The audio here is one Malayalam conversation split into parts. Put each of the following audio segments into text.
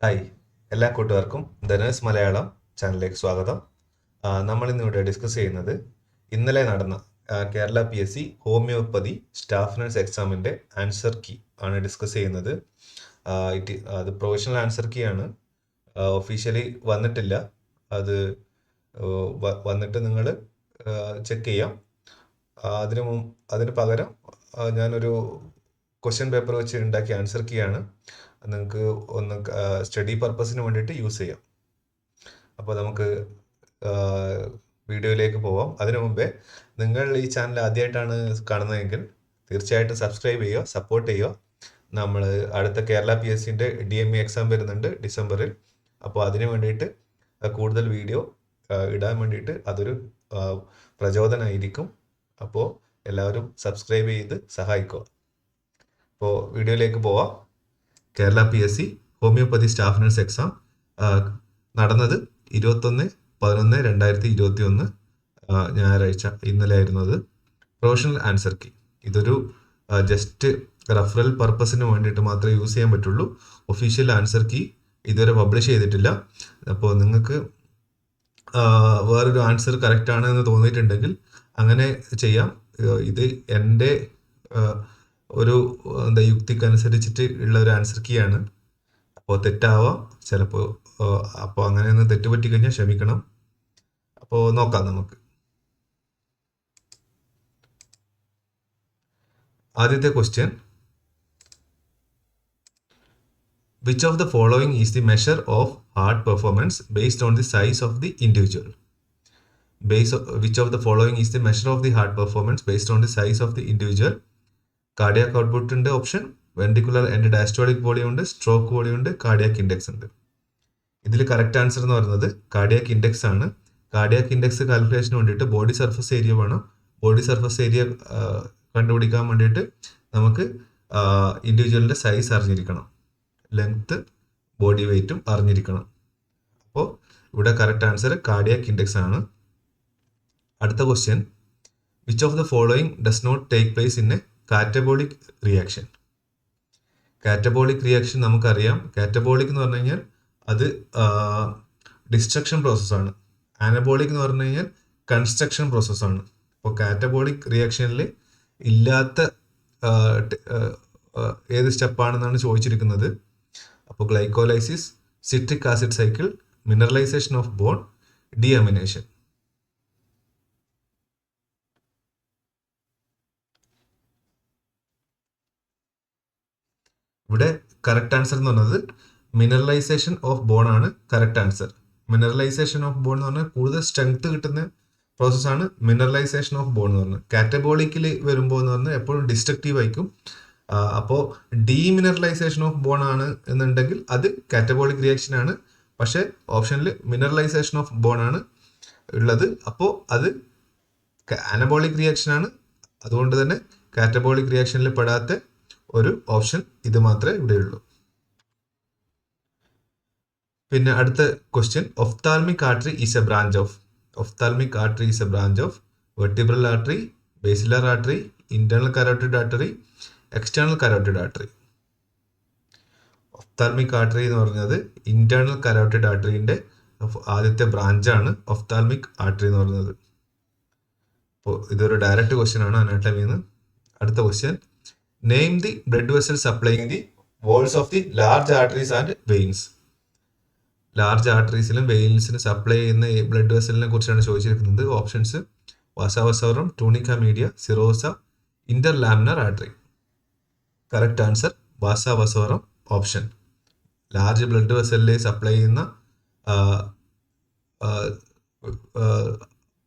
ഹായ്, എല്ലാ കൂട്ടുകാർക്കും ധനേഴ്സ് മലയാളം ചാനലിലേക്ക് സ്വാഗതം. നമ്മൾ ഇന്നിവിടെ ഡിസ്കസ് ചെയ്യുന്നത് ഇന്നലെ നടന്ന Kerala PSC homeopathy staff nurse എക്സാമിൻ്റെ ആൻസർ കീ ആണ് ഡിസ്കസ് ചെയ്യുന്നത്. അത് പ്രൊഫഷണൽ ആൻസർ കീ ആണ്, ഒഫീഷ്യലി വന്നിട്ടില്ല. അത് വന്നിട്ട് നിങ്ങൾ ചെക്ക് ചെയ്യാം. അതിന് പകരം ഞാനൊരു ക്വസ്റ്റ്യൻ പേപ്പർ വെച്ച് ഉണ്ടാക്കിയ ആൻസർ കീ ആണ്. നിങ്ങൾക്ക് ഒന്ന് സ്റ്റഡി പർപ്പസിന് വേണ്ടിയിട്ട് യൂസ് ചെയ്യാം. അപ്പോൾ നമുക്ക് വീഡിയോയിലേക്ക് പോവാം. അതിനു മുമ്പേ നിങ്ങൾ ഈ ചാനൽ ആദ്യമായിട്ടാണ് കാണുന്നതെങ്കിൽ തീർച്ചയായിട്ടും സബ്സ്ക്രൈബ് ചെയ്യുക, സപ്പോർട്ട് ചെയ്യുക. നമ്മൾ അടുത്ത കേരള PSCൻ്റെ DME എക്സാം വരുന്നുണ്ട് ഡിസംബറിൽ. അപ്പോൾ അതിന് വേണ്ടിയിട്ട് കൂടുതൽ വീഡിയോ ഇടാൻ വേണ്ടിയിട്ട് അതൊരു പ്രചോദനമായിരിക്കും. അപ്പോൾ എല്ലാവരും സബ്സ്ക്രൈബ് ചെയ്ത് സഹായിക്കുക. അപ്പോൾ വീഡിയോയിലേക്ക് പോവാം. Kerala PSC homeopathy staff nurse exam നടന്നത് 21/11/2021 ഞായറാഴ്ച, ഇന്നലെ ആയിരുന്നത്. പ്രൊഫഷണൽ ആൻസർ കീ ഇതൊരു ജസ്റ്റ് റെഫറൽ പർപ്പസിന് വേണ്ടിയിട്ട് മാത്രമേ യൂസ് ചെയ്യാൻ പറ്റുള്ളൂ. ഒഫീഷ്യൽ ആൻസർ കീ ഇതുവരെ പബ്ലിഷ് ചെയ്തിട്ടില്ല. അപ്പോൾ നിങ്ങൾക്ക് വേറൊരു ആൻസർ കറക്റ്റ് ആണ് എന്ന് തോന്നിയിട്ടുണ്ടെങ്കിൽ അങ്ങനെ ചെയ്യാം. ഇത് എൻ്റെ ഒരു യുക്തിക്കനുസരിച്ചിട്ട് ഉള്ള ഒരു ആൻസർ കീ ആണ്. അപ്പോൾ തെറ്റാവാം ചിലപ്പോൾ. അപ്പോൾ അങ്ങനെയൊന്ന് തെറ്റുപറ്റി കഴിഞ്ഞാൽ ക്ഷമിക്കണം. അപ്പോൾ നോക്കാം നമുക്ക്. ആദ്യത്തെ question: Which of the following is the measure of heart performance based on the size of the individual? Which of the following is the measure of the heart performance based on the size of the individual? Cardiac output ഉണ്ട് option, ventricular end diastolic volume ഉണ്ട്, സ്ട്രോക്ക് വോളിയം ഉണ്ട്, കാർഡിയാക് ഇൻഡെക്സ് ഉണ്ട്. ഇതിൽ കറക്റ്റ് ആൻസർ എന്ന് പറയുന്നത് കാർഡിയാക് ഇൻഡെക്സ് ആണ്. കാർഡിയാക് ഇൻഡെക്സ് കാൽക്കുലേഷന് വേണ്ടിയിട്ട് ബോഡി സർഫസ് ഏരിയ വേണം. ബോഡി സർഫസ് ഏരിയ കണ്ടുപിടിക്കാൻ വേണ്ടിയിട്ട് നമുക്ക് ഇൻഡിവിജ്വലിൻ്റെ സൈസ് അറിഞ്ഞിരിക്കണം, ലെങ്ത്, ബോഡി വെയ്റ്റും അറിഞ്ഞിരിക്കണം. അപ്പോൾ ഇവിടെ കറക്റ്റ് ആൻസർ കാർഡിയാക് ഇൻഡെക്സ് ആണ്. അടുത്ത question: which of the following does not take place in a catabolic reaction? Catabolic reaction നമുക്കറിയാം. കാറ്റബോളിക് എന്ന് പറഞ്ഞു കഴിഞ്ഞാൽ അത് ഡിസ്ട്രക്ഷൻ പ്രോസസ്സാണ്. ആനബോളിക് എന്ന് പറഞ്ഞു കഴിഞ്ഞാൽ കൺസ്ട്രക്ഷൻ പ്രോസസ്സാണ്. അപ്പോൾ കാറ്റബോളിക് റിയാക്ഷനിൽ ഇല്ലാത്ത ഏത് സ്റ്റെപ്പാണെന്നാണ് ചോദിച്ചിരിക്കുന്നത്. അപ്പോൾ glycolysis, citric acid cycle, mineralisation of bone, deamination. ഇവിടെ കറക്റ്റ് ആൻസർ എന്ന് പറയുന്നത് മിനറലൈസേഷൻ ഓഫ് ബോൺ ആണ് correct answer. Mineralisation of bone എന്ന് പറഞ്ഞാൽ കൂടുതൽ സ്ട്രെങ്ത് കിട്ടുന്ന പ്രോസസ്സാണ് മിനറലൈസേഷൻ ഓഫ് ബോൺ എന്ന് പറഞ്ഞാൽ. കാറ്റബോളിക്കിൽ വരുമ്പോൾ എന്ന് പറഞ്ഞാൽ എപ്പോഴും ഡിസ്ട്രക്റ്റീവ് ആയിരിക്കും. അപ്പോൾ ഡീമിനറലൈസേഷൻ ഓഫ് ബോൺ ആണ് എന്നുണ്ടെങ്കിൽ അത് കാറ്റബോളിക് റിയാക്ഷൻ ആണ്. പക്ഷേ ഓപ്ഷനിൽ മിനറലൈസേഷൻ ഓഫ് ബോൺ ആണ് ഉള്ളത്. അപ്പോൾ അത് അനബോളിക് റിയാക്ഷൻ ആണ്. അതുകൊണ്ട് തന്നെ കാറ്റബോളിക് റിയാക്ഷനിൽ പെടാത്ത ഒരു ഓപ്ഷൻ ഇത് മാത്രമേ ഇവിടെയുള്ളൂ. പിന്നെ അടുത്ത question: ophthalmic artery is A branch of. Ophthalmic artery is A branch of vertebral artery, basilar artery, internal carotid artery, external carotid artery. Ophthalmic artery എന്ന് പറഞ്ഞത് ഇന്റേണൽ കരോട്ടിഡ് ആർട്ടറിന്റെ ആദ്യത്തെ ബ്രാഞ്ചാണ് ഒഫ്താൽമിക് ആർട്ടറി എന്ന് പറയുന്നത്. അപ്പോൾ ഇതൊരു ഡയറക്റ്റ് ക്വസ്റ്റ്യൻ ആണ് അനാട്ടമിന്ന്. അടുത്ത question: name the blood vessel supplying the walls of the large arteries and veins. Large ആർട്ടറീസിലും വെയിൻസിനും സപ്ലൈ ചെയ്യുന്ന ബ്ലഡ് വെസലിനെ കുറിച്ചാണ് ചോദിച്ചിരിക്കുന്നത്. Options: vasa vasorum, tunica media, serosa, interlaminar artery. Correct answer vasa vasorum option. Large blood വെസലിൽ സപ്ലൈ ചെയ്യുന്ന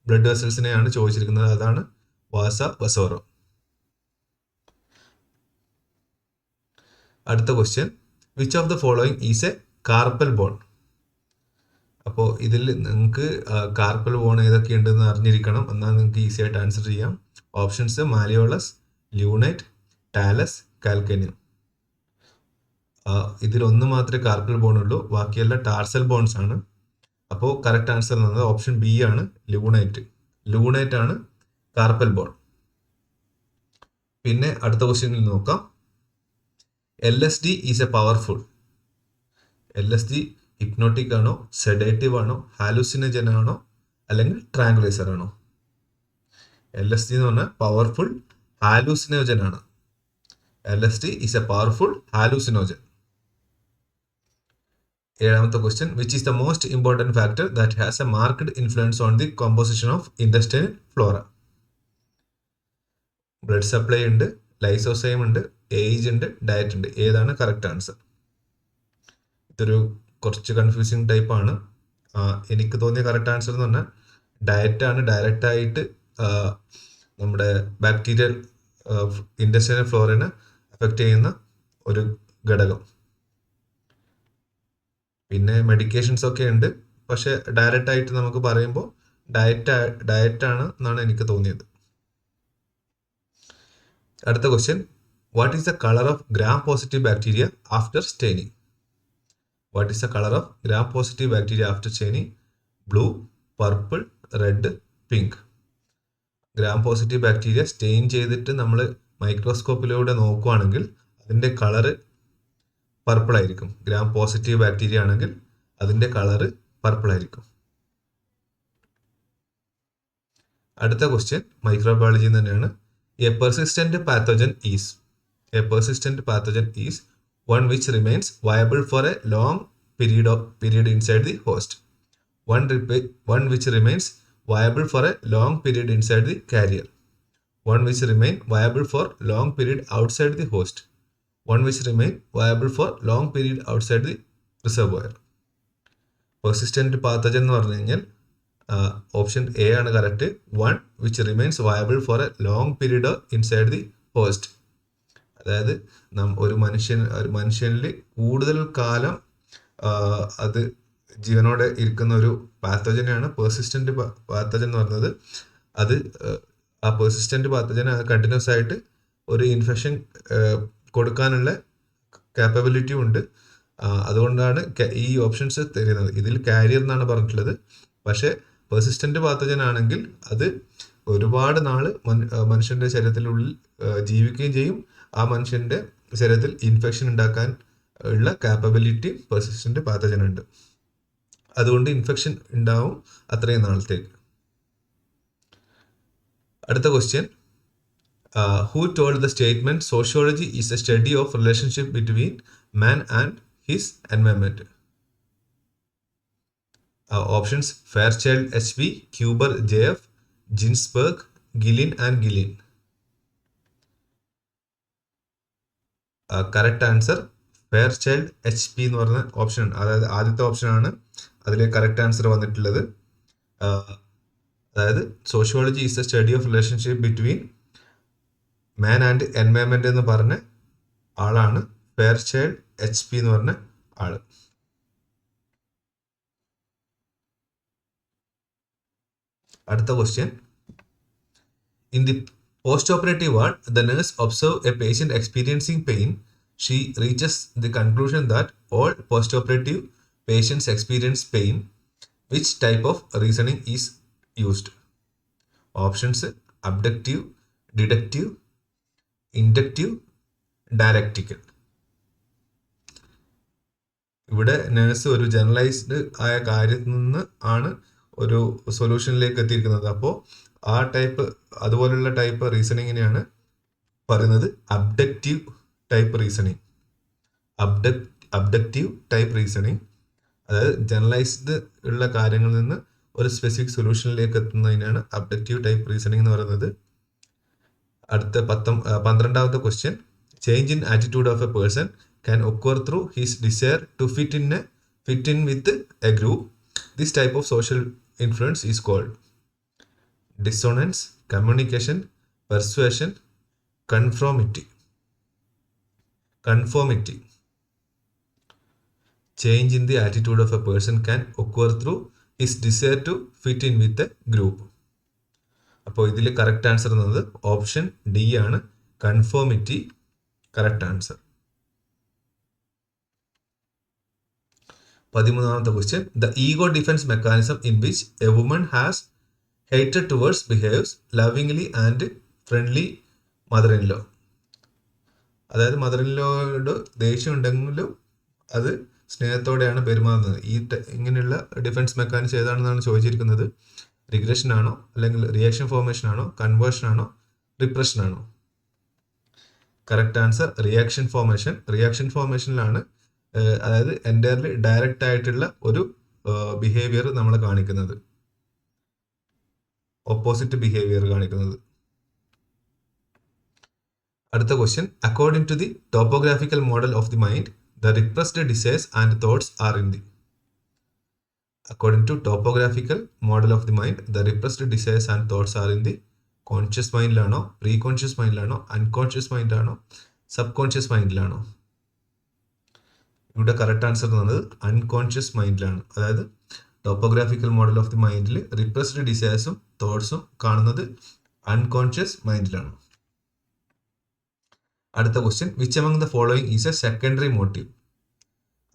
ബ്ലഡ് വെസൽസിനെയാണ് ചോദിച്ചിരിക്കുന്നത്. അതാണ് വാസാവസോറം. അടുത്ത question: which of the following is a carpal bone? അപ്പോൾ ഇതിൽ നിങ്ങൾക്ക് കാർപ്പൽ ബോൺ ഏതൊക്കെ ഉണ്ടെന്ന് അറിഞ്ഞിരിക്കണം, എന്നാൽ നിങ്ങൾക്ക് ഈസി ആയിട്ട് ആൻസർ ചെയ്യാം. Options: malleolus, lunate, talus, calcaneum. ഇതിലൊന്ന് മാത്രമേ കാർപ്പൽ ബോൺ ഉള്ളൂ, ബാക്കിയെല്ലാം ടാർസൽ ബോൺസ് ആണ്. അപ്പോൾ കറക്റ്റ് ആൻസർ എന്നത് ഓപ്ഷൻ ബി ആണ്, ലൂണേറ്റ്. ലൂണേറ്റ് ആണ് കാർപ്പൽ ബോൺ. പിന്നെ അടുത്ത ക്വസ്റ്റ്യനിൽ നോക്കാം. LSD is A powerful. LSD hypnotic ആണോ, സെഡേറ്റീവ് ആണോ, ഹാലൂസിനജൻ ആണോ, അല്ലെങ്കിൽ ട്രാങ്കുലൈസർ ആണോ? LSD എന്ന് പറഞ്ഞാൽ പവർഫുൾ ഹാലൂസിനോജൻ ആണ്. LSD is a powerful hallucinogen. ഏഴാമത്തെ question, which is the most important factor that has A marked influence on the composition of industrial Flora? Blood supply ഉണ്ട്, ലൈസോസൈം ഉണ്ട്, ഏജ് ഉണ്ട്, ഡയറ്റ് ഉണ്ട്. ഏതാണ് കറക്റ്റ് ആൻസർ? ഇതൊരു കുറച്ച് കൺഫ്യൂസിങ് ടൈപ്പാണ്. എനിക്ക് തോന്നിയ കറക്റ്റ് ആൻസർ എന്ന് പറഞ്ഞാൽ ഡയറ്റാണ് ഡയറക്റ്റായിട്ട് നമ്മുടെ ബാക്ടീരിയൽ ഇൻഡസ്ട്രിയൽ ഫ്ലോറിനെ അഫക്റ്റ് ചെയ്യുന്ന ഒരു ഘടകം. പിന്നെ മെഡിക്കേഷൻസ് ഒക്കെ ഉണ്ട്, പക്ഷെ ഡയറക്റ്റ് ആയിട്ട് നമുക്ക് പറയുമ്പോൾ ഡയറ്റാണ് എന്നാണ് എനിക്ക് തോന്നിയത്. അടുത്ത question, what is the colour of gram positive bacteria after staining? What is the colour of gram positive bacteria after staining? Blue, purple, red, pink. Gram positive bacteria stain ചെയ്തിട്ട് നമ്മൾ മൈക്രോസ്കോപ്പിലൂടെ നോക്കുകയാണെങ്കിൽ അതിൻ്റെ കളറ് പർപ്പിൾ ആയിരിക്കും. ഗ്രാം പോസിറ്റീവ് ബാക്ടീരിയ ആണെങ്കിൽ അതിൻ്റെ കളറ് പർപ്പിൾ ആയിരിക്കും. അടുത്ത ക്വസ്റ്റ്യൻ മൈക്രോബയോളജി തന്നെയാണ്. A persistent pathogen is one which remains viable for a long period inside the host. One which remains viable for a long period inside the carrier. One which remain viable for long period outside the host. One which remain viable for long period outside the reservoir. Persistent pathogen എന്ന് പറഞ്ഞു കഴിഞ്ഞാൽ ഓപ്ഷൻ എ ആണ് correct. One which remains viable for a long period inside the host. അതായത് ഒരു മനുഷ്യനിൽ കൂടുതൽ കാലം അത് ജീവനോടെ ഇരിക്കുന്ന ഒരു പാത്തോജനാണ് പെർസിസ്റ്റന്റ് പാത്തോജൻ എന്ന് പറയുന്നത്. അത് ആ പെർസിസ്റ്റന്റ് പാത്തോജൻ കണ്ടിന്യൂസ് ആയിട്ട് ഒരു ഇൻഫെക്ഷൻ കൊടുക്കാനുള്ള കാപ്പബിലിറ്റി ഉണ്ട്. അതുകൊണ്ടാണ് ഈ ഓപ്ഷൻസ് തരുന്നത്. ഇതിൽ കാരിയർ എന്നാണ് പറഞ്ഞിട്ടുള്ളത്. പക്ഷേ പെർസിസ്റ്റന്റ് പാത്തോജൻ ആണെങ്കിൽ അത് ഒരുപാട് നാൾ മനുഷ്യന്റെ ശരീരത്തിനുള്ളിൽ ജീവിക്കുകയും ചെയ്യും. ആ മനുഷ്യന്റെ ശരീരത്തിൽ ഇൻഫെക്ഷൻ ഉണ്ടാക്കാൻ ഉള്ള കാപ്പബിലിറ്റി പെർസിസ്റ്റന്റ് പാത്തോജൻ ഉണ്ട്. അതുകൊണ്ട് ഇൻഫെക്ഷൻ ഉണ്ടാവും അത്രയും നാളത്തേക്ക്. അടുത്ത question, who told the statement sociology is a study of relationship between man and his environment? Options Fairchild HV, Kuber JF, Ginsberg, Gillen and Gillen. Correct answer Fairchild HP എന്ന് പറഞ്ഞ ഓപ്ഷൻ, അതായത് ആദ്യത്തെ ഓപ്ഷനാണ് അതിലെ കറക്റ്റ് ആൻസർ വന്നിട്ടുള്ളത്. അതായത് sociology is A study of relationship between man and environment എന്ന് പറഞ്ഞ ആളാണ് ഫെയർചൈൽഡ് HP എന്ന് പറഞ്ഞ ആള്. അടുത്ത question, in the post-operative ward, the nurse observes a patient experiencing pain. She reaches the conclusion that all post-operative patients experience pain. Which type of reasoning is used? Options abductive, deductive, inductive, dialectical. ഇവിടെ നേഴ്സ് ഒരു ജനറലൈസ്ഡ് ആയ കാര്യത്തിൽ നിന്ന് ആണ് ഒരു സൊല്യൂഷനിലേക്ക് എത്തിയിരിക്കുന്നത്. അപ്പോൾ ആ ടൈപ്പ് അതുപോലുള്ള ടൈപ്പ് റീസണിങ്ങിനെയാണ് പറയുന്നത് abductive type reasoning. Abductive type reasoning, അതായത് ജനറലൈസ്ഡ് ഉള്ള കാര്യങ്ങളിൽ നിന്ന് ഒരു സ്പെസിഫിക് സൊല്യൂഷനിലേക്ക് എത്തുന്നതിനാണ് അബ്ഡക്റ്റീവ് ടൈപ്പ് റീസണിങ് എന്ന് പറയുന്നത്. അടുത്ത 12ാമത്തെ question, change in attitude of a person can occur through his desire to fit in with a group. This type of social influence is called dissonance, communication, persuasion, conformity. Change in the attitude of a person can occur through his desire to fit in with a group. അപ്പോൾ ഇതിൽ കറക്റ്റ് ആൻസർ എന്നത് ഓപ്ഷൻ ഡി ആണ്, കൺഫോമിറ്റി കറക്റ്റ് ആൻസർ. 13ാമത്തെ question, the ego defence mechanism in which a woman has hatred towards behaves lovingly and friendly mother-in-law. അതായത് മദർ ഇൻ ലോയോട് ദേഷ്യം ഉണ്ടെങ്കിലും അത് സ്നേഹത്തോടെയാണ് പെരുമാറുന്നത്. ഇങ്ങനെയുള്ള ഡിഫൻസ് മെക്കാനിസം ഏതാണെന്നാണ് ചോദിച്ചിരിക്കുന്നത്. റിഗ്രഷൻ ആണോ, അല്ലെങ്കിൽ റിയാക്ഷൻ ഫോർമേഷൻ ആണോ, കൺവേർഷൻ ആണോ, റിപ്രഷൻ ആണോ? Correct answer reaction formation. Reaction ഫോർമേഷനിലാണ് അതായത് എൻറ്റയർലി ഡയറക്റ്റ് ആയിട്ടുള്ള ഒരു ബിഹേവിയർ നമ്മൾ കാണിക്കുന്നത്, ഓപ്പോസിറ്റ് ബിഹേവിയർ കാണിക്കുന്നത്. അടുത്ത question, according to the topographical model of the mind, the repressed desires and thoughts are in the. According to topographical model of the mind, the repressed desires and thoughts are in the conscious mind ലാണോ, പ്രീ കോൺഷ്യസ് മൈൻഡിലാണോ, അൺകോൺഷ്യസ് മൈൻഡിലാണോ, സബ് കോൺഷ്യസ് മൈൻഡിലാണോ? ഇവിടെ കറക്റ്റ് ആൻസർ എന്നത് അൺകോൺഷ്യസ് മൈൻഡിലാണ്. അതായത് ടോപ്പോഗ്രാഫിക്കൽ മോഡൽ ഓഫ് ദി മൈൻഡിൽ റിപ്രസ്ഡ് ഡിസയേഴ്സും തോട്ട്സും കാണുന്നത് അൺകോൺഷ്യസ് മൈൻഡിലാണ്. അടുത്ത question, which among the following is a secondary motive?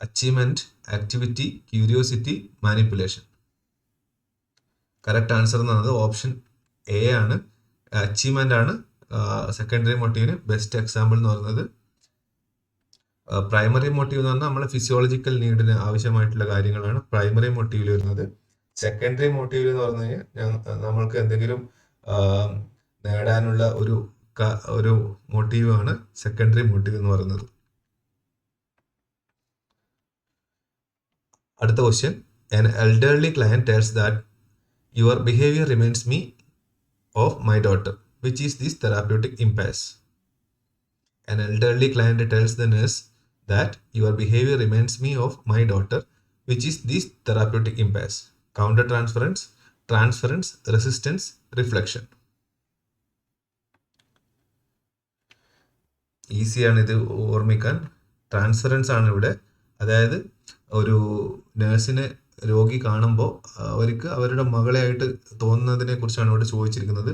Achievement, activity, curiosity, manipulation. Correct answer എന്നത് ഓപ്ഷൻ എ ആണ്. അച്ചീവ്മെന്റ് ആണ് സെക്കൻഡറി മോട്ടീവിന് ബെസ്റ്റ് എക്സാമ്പിൾ എന്ന് പറയുന്നത്. പ്രൈമറി മോട്ടീവ് എന്ന് പറഞ്ഞാൽ നമ്മളെ ഫിസിയോളജിക്കൽ നീഡിന് ആവശ്യമായിട്ടുള്ള കാര്യങ്ങളാണ് പ്രൈമറി മോട്ടീവിൽ വരുന്നത്. സെക്കൻഡറി മോട്ടീവിൽ എന്ന് പറഞ്ഞു കഴിഞ്ഞാൽ നമ്മൾക്ക് എന്തെങ്കിലും നേടാനുള്ള ഒരു മോട്ടീവാണ് സെക്കൻഡറി മോട്ടീവ് എന്ന് പറയുന്നത്. അടുത്ത question, an elderly client tells that your behavior reminds me of my daughter, which is this therapeutic impasse? An elderly client tells the nurse that your behavior reminds me of my daughter, which is this therapeutic impasse? Counter transference, transference, resistance, reflection. ഈസിയാണ് ഇത് ഓർമ്മിക്കാൻ. ട്രാൻസ്ഫറൻസ് ആണ് ഇവിടെ. അതായത് ഒരു നേഴ്സിനെ രോഗി കാണുമ്പോൾ അവർക്ക് അവരുടെ മകളെയായിട്ട് തോന്നുന്നതിനെ കുറിച്ചാണ് ഇവിടെ ചോദിച്ചിരിക്കുന്നത്.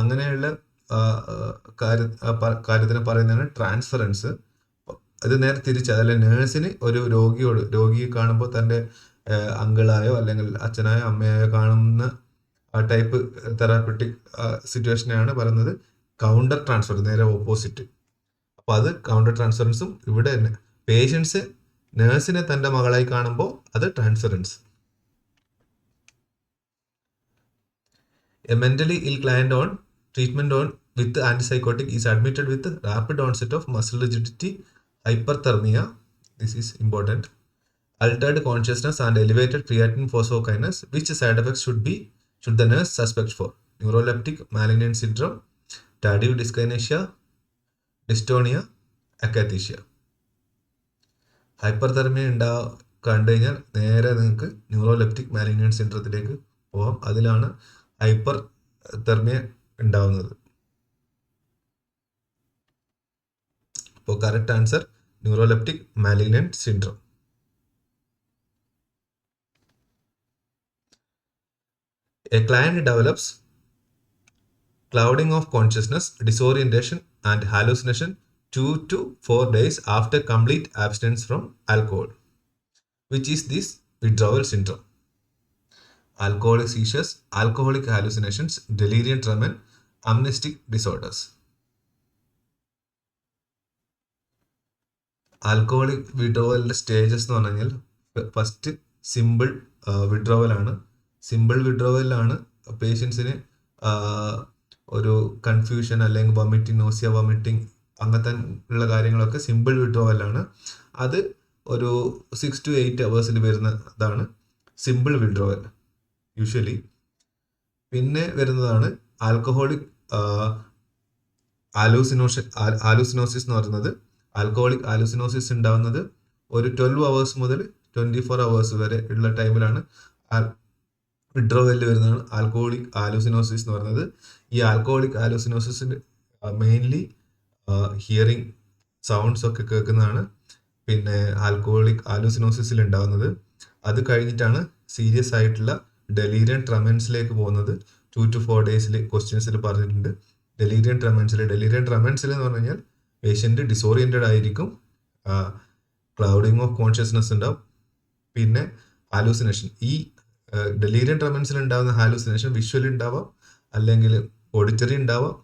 അങ്ങനെയുള്ള കാര്യത്തിനെ പറയുന്നതാണ് ട്രാൻസ്ഫറൻസ്. അത് നേരെ തിരിച്ച്, അതല്ല നേഴ്സിന് ഒരു രോഗിയെ കാണുമ്പോൾ തൻ്റെ അങ്കിളായോ അല്ലെങ്കിൽ അച്ഛനായോ അമ്മയായോ കാണുന്ന ആ ടൈപ്പ് തെറാപ്പറ്റിക് സിറ്റുവേഷനെയാണ് പറയുന്നത് കൗണ്ടർ ട്രാൻസ്ഫർ, നേരെ ഓപ്പോസിറ്റ്. അപ്പോൾ അത് കൗണ്ടർ ട്രാൻസ്ഫറൻസും. ഇവിടെ പേഷ്യൻസ് നേഴ്സിനെ തൻ്റെ മകളായി കാണുമ്പോൾ അത് transference. A mentally ill client on treatment on with antipsychotic is admitted with rapid onset of muscle rigidity, hyperthermia, this is important, altered consciousness and elevated creatine phosphokinase. Which side effects should the nurse suspect for? Neuroleptic malignant syndrome, tardive dyskinesia, dystonia, akathisia. ഹൈപ്പർതെർമിയ കണ്ടു കഴിഞ്ഞാൽ നേരെ നിങ്ങൾക്ക് ന്യൂറോലെപ്റ്റിക് മാലിഗ്നന്റ് സിൻഡ്രത്തിലേക്ക് പോകാം. അതിലാണ് ഹൈപ്പർ തെർമിയ ഉണ്ടാവുന്നത്. അപ്പോൾ correct answer neuroleptic malignant syndrome. A client develops clouding of consciousness, disorientation and hallucination 2 to 4 days after complete abstinence from alcohol. Which is this withdrawal syndrome? Alcoholic seizures, alcoholic hallucinations, delirium tremens, amnestic disorders. Alcoholic വിഡ്രോവലിൻ്റെ സ്റ്റേജസ് എന്ന് പറഞ്ഞു കഴിഞ്ഞാൽ ഫസ്റ്റ് സിമ്പിൾ വിഡ്രോവലാണ്. സിമ്പിൾ വിഡ്രോവലിലാണ് പേഷ്യൻസിന് ഒരു കൺഫ്യൂഷൻ അല്ലെങ്കിൽ വൊമിറ്റിംഗ്, നോസിയ, വൊമിറ്റിംഗ് അങ്ങനത്തെ ഉള്ള കാര്യങ്ങളൊക്കെ സിമ്പിൾ വിഡ്രോവലാണ്. അത് ഒരു 6 to 8 hours വരുന്നതാണ് സിമ്പിൾ വിഡ്രോവൽ യൂഷ്വലി. പിന്നെ വരുന്നതാണ് ആൽക്കഹോളിക് ആലൂസിനോസിസ് എന്ന് പറയുന്നത്. ആൽക്കഹോളിക് ആലൂസിനോസിസ് ഉണ്ടാകുന്നത് ഒരു 12 hours മുതൽ 24 hours വരെ ഉള്ള ടൈമിലാണ് വിഡ്രോവലിൽ വരുന്നതാണ് ആൽക്കഹോളിക് ആലൂസിനോസിസ് എന്ന് പറയുന്നത്. ഈ ആൽക്കഹോളിക് ആലൂസിനോസിസിന് മെയിൻലി ഹിയറിംഗ് സൗണ്ട്സ് ഒക്കെ കേൾക്കുന്നതാണ് പിന്നെ ആൽക്കഹോളിക് ആലൂസിനോസിസിൽ ഉണ്ടാകുന്നത്. അത് കഴിഞ്ഞിട്ടാണ് സീരിയസ് ആയിട്ടുള്ള ഡെലീരിയം ട്രമെൻസിലേക്ക് പോകുന്നത്. 2 to 4 days ക്വസ്റ്റ്യൻസിൽ പറഞ്ഞിട്ടുണ്ട്. ഡെലീരിയം ട്രമെൻസിൽ എന്ന് പറഞ്ഞു കഴിഞ്ഞാൽ പേഷ്യൻ്റ് ഡിസോറിയൻറ്റഡ് ആയിരിക്കും, ക്ലൗഡിങ് ഓഫ് കോൺഷ്യസ്നെസ് ഉണ്ടാവും, പിന്നെ ഹാലൂസിനേഷൻ. ഈ ഡെലീരിയം ട്രമെൻസിൽ ഉണ്ടാകുന്ന ഹാലൂസിനേഷൻ വിഷ്വലി ഉണ്ടാവാം, അല്ലെങ്കിൽ ഓഡിറ്ററി ഉണ്ടാവാം,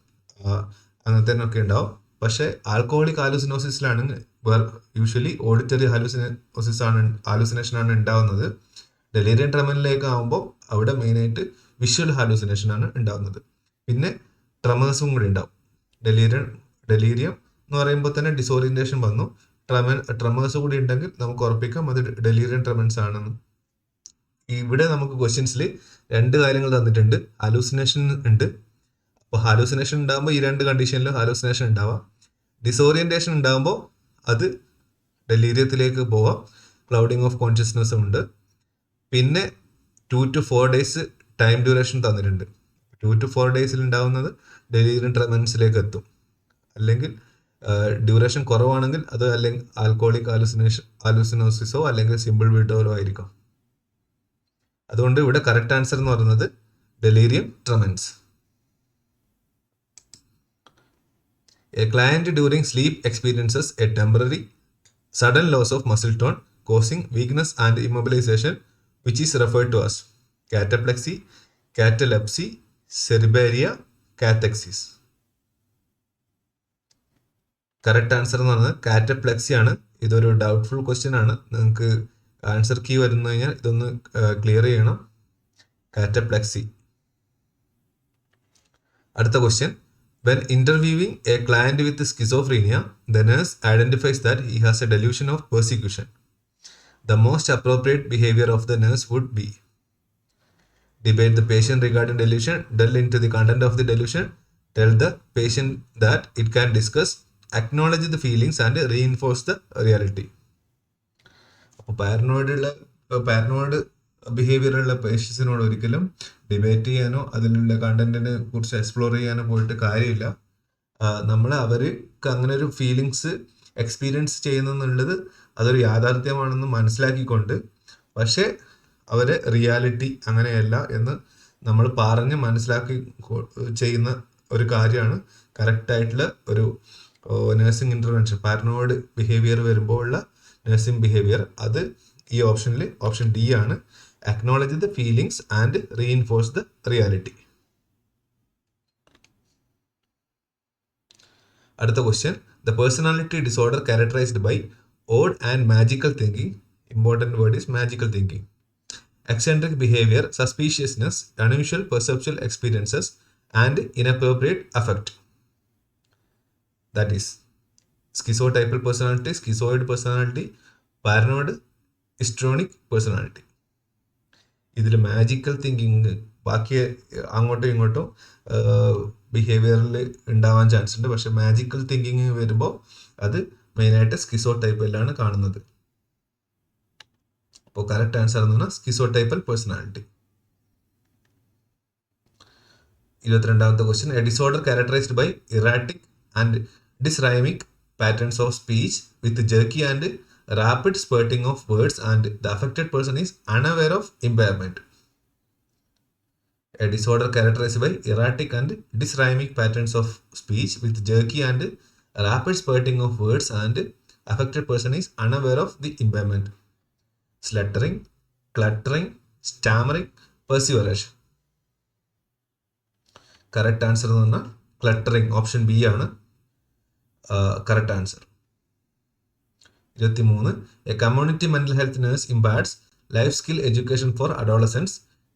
അങ്ങനത്തെ ഒക്കെ ഉണ്ടാവും. പക്ഷേ ആൽക്കഹോളിക് ഹാലൂസിനോസിസിലാണ് യൂഷ്വലി ഓഡിറ്ററി ഹാലൂസിനേഷൻ ആണ് ഉണ്ടാവുന്നത്. ഡെലീരിയം ട്രെമനിലേക്ക് ആകുമ്പോൾ അവിടെ മെയിനായിട്ട് വിഷ്വൽ ഹാലൂസിനേഷൻ ആണ് ഉണ്ടാവുന്നത്. പിന്നെ ട്രമേഴ്സും കൂടി ഉണ്ടാവും. ഡെലീരിയം എന്ന് പറയുമ്പോൾ തന്നെ ഡിസോറിയന്റേഷൻ വന്നു. ട്രമേഴ്സ് കൂടി ഉണ്ടെങ്കിൽ നമുക്ക് ഉറപ്പിക്കാം അത് ഡെലീരിയം ട്രെമൻസ് ആണെന്ന്. ഇവിടെ നമുക്ക് ക്വസ്റ്റ്യൻസിൽ 2 കാര്യങ്ങൾ തന്നിട്ടുണ്ട്. ഹാലൂസിനേഷൻ ഉണ്ട്. അപ്പോൾ ഹാലൂസിനേഷൻ ഉണ്ടാകുമ്പോൾ ഈ 2 കണ്ടീഷനിലും ഹാലൂസിനേഷൻ ഉണ്ടാവാം. ഡിസോറിയന്റേഷൻ ഉണ്ടാകുമ്പോൾ അത് ഡെലീരിയത്തിലേക്ക് പോവാം. ക്ലൗഡിങ് ഓഫ് കോൺഷ്യസ്നെസ്സും ഉണ്ട്. പിന്നെ 2 to 4 days ടൈം ഡ്യൂറേഷൻ തന്നിട്ടുണ്ട്. 2 to 4 days ഉണ്ടാവുന്നത് ഡെലീരിയം ട്രെമൻസിലേക്ക് എത്തും. അല്ലെങ്കിൽ ഡ്യൂറേഷൻ കുറവാണെങ്കിൽ അത് അല്ലെങ്കിൽ ആൽക്കോളിക് ഹാലൂസിനോസിസോ അല്ലെങ്കിൽ സിമ്പിൾ വിഡ്രോവലോ ആയിരിക്കും. അതുകൊണ്ട് ഇവിടെ കറക്റ്റ് ആൻസർ എന്ന് പറയുന്നത് delirium tremens. A client during sleep experiences a temporary sudden loss of muscle tone causing weakness and immobilization, which is referred to as cataplexy, catalepsy, cerebria, cathexis. Correct answer എന്ന് പറയുന്നത് കാറ്റപ്ലെക്സി ആണ്. ഇതൊരു ഡൗട്ട്ഫുൾ ക്വസ്റ്റ്യൻ ആണ്. നിങ്ങൾക്ക് ആൻസർ കീ വരുന്നു കഴിഞ്ഞാൽ ഇതൊന്ന് ക്ലിയർ ചെയ്യണം. കാറ്റപ്ലെക്സി. അടുത്ത question. When interviewing a client with schizophrenia, the nurse identifies that he has a delusion of persecution. The most appropriate behavior of the nurse would be: debate the patient regarding delusion, delve into the content of the delusion, tell the patient that it can discuss, acknowledge the feelings and reinforce the reality. അപ്പോൾ പാരനോയിഡ് ബിഹേവിയർ ഉള്ള പേഷ്യൻസിനോട് ഒരിക്കലും ഡിബേറ്റ് ചെയ്യാനോ അതിലുള്ള കണ്ടന്റിനെ കുറിച്ച് എക്സ്പ്ലോർ ചെയ്യാനോ പോയിട്ട് കാര്യമില്ല. നമ്മൾ അവർക്ക് അങ്ങനെ ഒരു ഫീലിങ്സ് എക്സ്പീരിയൻസ് ചെയ്യുന്നെന്നുള്ളത് അതൊരു യാഥാർത്ഥ്യമാണെന്ന് മനസ്സിലാക്കിക്കൊണ്ട്, പക്ഷേ അവരെ റിയാലിറ്റി അങ്ങനെയല്ല എന്ന് നമ്മൾ പറഞ്ഞ് മനസ്സിലാക്കി ചെയ്യുന്ന ഒരു കാര്യമാണ് കറക്റ്റായിട്ടുള്ള ഒരു നഴ്സിംഗ് ഇൻ്റർവെൻഷൻ. പാരനോയിഡ് ബിഹേവിയർ വരുമ്പോൾ ഉള്ള നഴ്സിംഗ് ബിഹേവിയർ അത് ഈ ഓപ്ഷനിൽ ഓപ്ഷൻ ഡി ആണ്. Acknowledge the feelings and reinforce the reality. അടുത്ത question. The personality disorder characterized by odd and magical thinking. Important word is magical thinking. Eccentric behavior, suspiciousness, unusual perceptual experiences, and inappropriate affect. That is schizotypal personality, schizoid personality, paranoid, histrionic personality. ഇതിൽ മാജിക്കൽ തിങ്കിങ് ബാക്കി അങ്ങോട്ടും ഇങ്ങോട്ടും ബിഹേവിയറിൽ ഉണ്ടാവാൻ ചാൻസ് ഉണ്ട്. പക്ഷെ മാജിക്കൽ തിങ്കിങ് വരുമ്പോൾ അത് മെയിനായിട്ട് സ്കിസോ ടൈപ്പിലാണ് കാണുന്നത്. അപ്പോൾ കറക്റ്റ് ആൻസർ എന്ന് പറഞ്ഞാൽ സ്കിസോ ടൈപ്പൽ പേഴ്സണാലിറ്റി. 22ാമത്തെ question. A disorder characterized by erratic and dysrhythmic patterns of speech with jerky and rapid spurting of words and the affected person is unaware of impairment. A disorder characterized by erratic and disrhymic patterns of speech with jerky and rapid spurting of words and affected person is unaware of the impairment. Sluttering, cluttering, stammering, perseveration. Correct answer എന്ന് പറഞ്ഞാൽ cluttering, ഓപ്ഷൻ ബി ആണ് correct answer. 23. A community mental health nurse imparts life skill education for adolescents.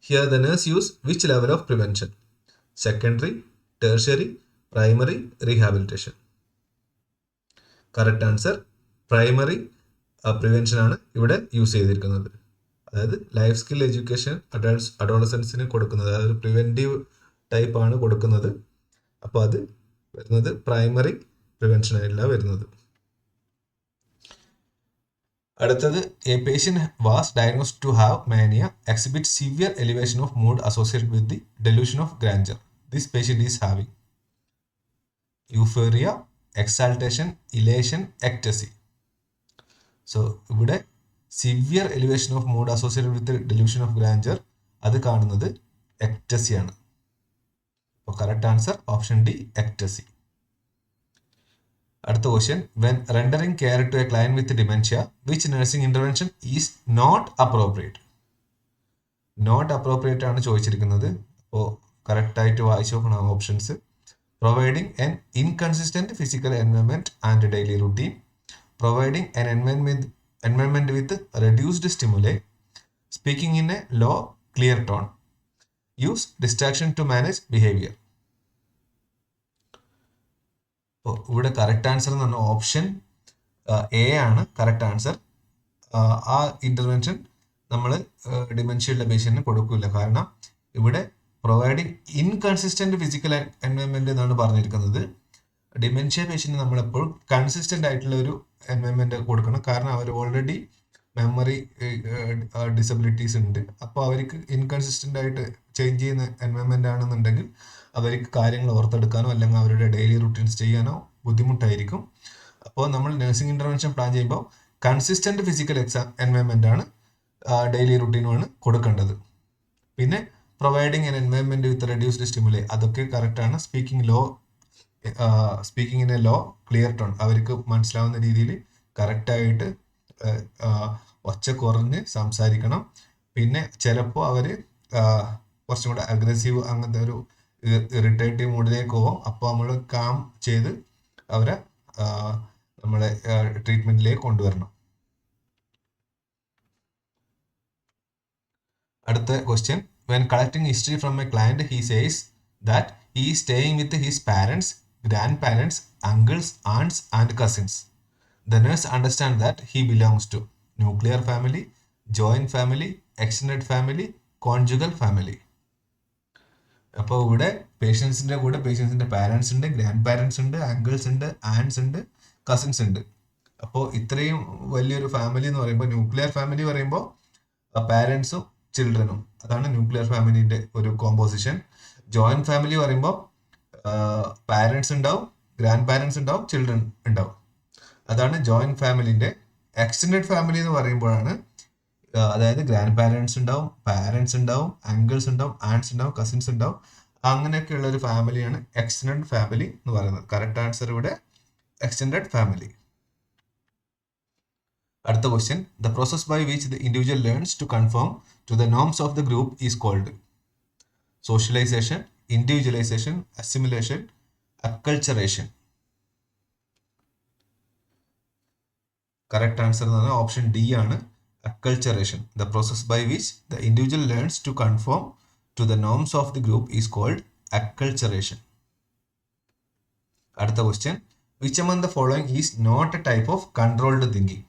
Here the nurse use which level of prevention? Secondary, tertiary, primary, rehabilitation. Correct answer primary prevention ആണ് ഇവിടെ യൂസ് ചെയ്തിരിക്കുന്നത്. അതായത് ലൈഫ് സ്കിൽ എഡ്യൂക്കേഷൻ അഡോളസൻസിന് കൊടുക്കുന്നത്, അതായത് പ്രിവെൻറ്റീവ് ടൈപ്പ് ആണ് കൊടുക്കുന്നത്. അപ്പോൾ അത് വരുന്നത് പ്രൈമറി പ്രിവെൻഷനായില്ല വരുന്നത്. അടുത്തത്. A patient was diagnosed to have mania, exhibit severe elevation of mood associated with the delusion of grandeur. This patient is having euphoria, exaltation, elation, ecstasy. So ഇവിടെ severe elevation of mood associated with delusion of grandeur അത് കാണുന്നത് എക്ടസിയാണ്. അപ്പോൾ correct answer option D, ecstasy. അടുത്ത question. When rendering care to a client with dementia, which nursing intervention is not appropriate? Not appropriate ആണ് ചോദിച്ചിരിക്കുന്നത്. അപ്പോൾ കറക്റ്റായിട്ട് വായിച്ചു നോക്കണം options. Providing N inconsistent physical environment and daily routine, providing an environment with reduced stimuli, speaking in a low, clear tone. Use distraction to manage behavior. ഇവിടെ കറക്റ്റ് ആൻസർ എന്ന് പറഞ്ഞാൽ ഓപ്ഷൻ എ ആണ് കറക്റ്റ് ആൻസർ. ആ ഇന്റർവെൻഷൻ നമ്മൾ ഡിമെൻഷ്യയുള്ള പേഷ്യന്റിന് കൊടുക്കില്ല. കാരണം ഇവിടെ പ്രൊവൈഡിങ് ഇൻകൺസിസ്റ്റന്റ് ഫിസിക്കൽ എൻവയോൺമെന്റ് എന്നാണ് പറഞ്ഞിരിക്കുന്നത്. ഡിമെൻഷ്യ പേഷ്യന്റ് നമ്മളെപ്പോഴും കൺസിസ്റ്റന്റ് ആയിട്ടുള്ള ഒരു എൻവയോൺമെന്റ് കൊടുക്കണം. കാരണം അവർ ഓൾറെഡി മെമ്മറി ഡിസബിലിറ്റീസ് ഉണ്ട്. അപ്പോൾ അവർക്ക് ഇൻകൺസിസ്റ്റന്റ് ആയിട്ട് ചേഞ്ച് ചെയ്യുന്ന എൻവയോൺമെന്റ് ആണെന്നുണ്ടെങ്കിൽ അവർക്ക് കാര്യങ്ങൾ ഓർത്തെടുക്കാനോ അല്ലെങ്കിൽ അവരുടെ ഡെയിലി റുട്ടീൻസ് ചെയ്യാനോ ബുദ്ധിമുട്ടായിരിക്കും. അപ്പോൾ നമ്മൾ നഴ്സിംഗ് ഇന്റർവെൻഷൻ പ്ലാൻ ചെയ്യുമ്പോൾ കൺസിസ്റ്റന്റ് ഫിസിക്കൽ എൻവയോൺമെന്റ് ആണ് ഡെയിലി റുട്ടീനുമാണ് കൊടുക്കേണ്ടത്. പിന്നെ providing an environment with reduced stimuli, അതൊക്കെ കറക്റ്റ് ആണ്. Speaking in a low clear tone, അവർക്ക് മനസ്സിലാവുന്ന രീതിയിൽ കറക്റ്റായിട്ട് ഒച്ച കുറഞ്ഞ് സംസാരിക്കണം. പിന്നെ ചിലപ്പോൾ അവർ കുറച്ചും കൂടെ അഗ്രസീവ് അങ്ങനത്തെ ഒരു ഇറിറ്റേറ്റീവ് മൂഡിലേക്ക് പോകും. അപ്പോൾ നമ്മൾ കാം ചെയ്ത് അവരെ നമ്മളെ ട്രീറ്റ്മെന്റിലേക്ക് കൊണ്ടുവരണം. അടുത്ത question, when collecting history from a client he says that he is staying with his parents, grandparents, uncles, aunts and cousins. The nurse understands that he belongs to nuclear family, joint family, extended family, conjugal family. അപ്പോൾ ഇവിടെ പേഷ്യൻസിൻ്റെ കൂടെ പേഷ്യൻസിൻ്റെ പാരൻസ് ഉണ്ട്, ഗ്രാൻഡ് പാരൻസ് ഉണ്ട്, അങ്കിൾസ് ഉണ്ട്, ആൻറ്റ്സ് ഉണ്ട്, കസിൻസ് ഉണ്ട്. അപ്പോൾ ഇത്രയും വലിയൊരു ഫാമിലി എന്ന് പറയുമ്പോൾ, ന്യൂക്ലിയർ ഫാമിലി പറയുമ്പോൾ പാരൻസും ചിൽഡ്രനും, അതാണ് ന്യൂക്ലിയർ ഫാമിലിൻ്റെ ഒരു കോമ്പോസിഷൻ. ജോയിന്റ് ഫാമിലി പറയുമ്പോൾ പാരൻസ് ഉണ്ടാവും, ഗ്രാൻഡ് പാരൻസ് ഉണ്ടാവും, ചിൽഡ്രൻ ഉണ്ടാവും, അതാണ് ജോയിന്റ് ഫാമിലിൻ്റെ. എക്സ്റ്റൻഡഡ് ഫാമിലി എന്ന് പറയുമ്പോഴാണ് അതായത് ഗ്രാൻഡ് പാരൻസ് ഉണ്ടാവും, പാരൻസ് ഉണ്ടാവും, അങ്കിൾസ് ഉണ്ടാവും, ആൻറ്റ്സ് ഉണ്ടാവും, കസിൻസ് ഉണ്ടാവും, അങ്ങനെയൊക്കെയുള്ള ഒരു ഫാമിലിയാണ് എക്സ്റ്റൻഡഡ് ഫാമിലി എന്ന് പറയുന്നത്. കറക്റ്റ് ആൻസർ ഇവിടെ എക്സ്റ്റൻഡഡ് ഫാമിലി. അടുത്ത question, the process by which the individual learns to conform to the norms of the group is called socialisation, individualisation, assimilation, acculturation. Correct answer എന്ന് പറഞ്ഞാൽ ഓപ്ഷൻ ഡി ആണ്, acculturation. The process by which the individual learns to conform to the norms of the group is called acculturation. അടുത്ത question, which among the following is not a type of controlled thinking?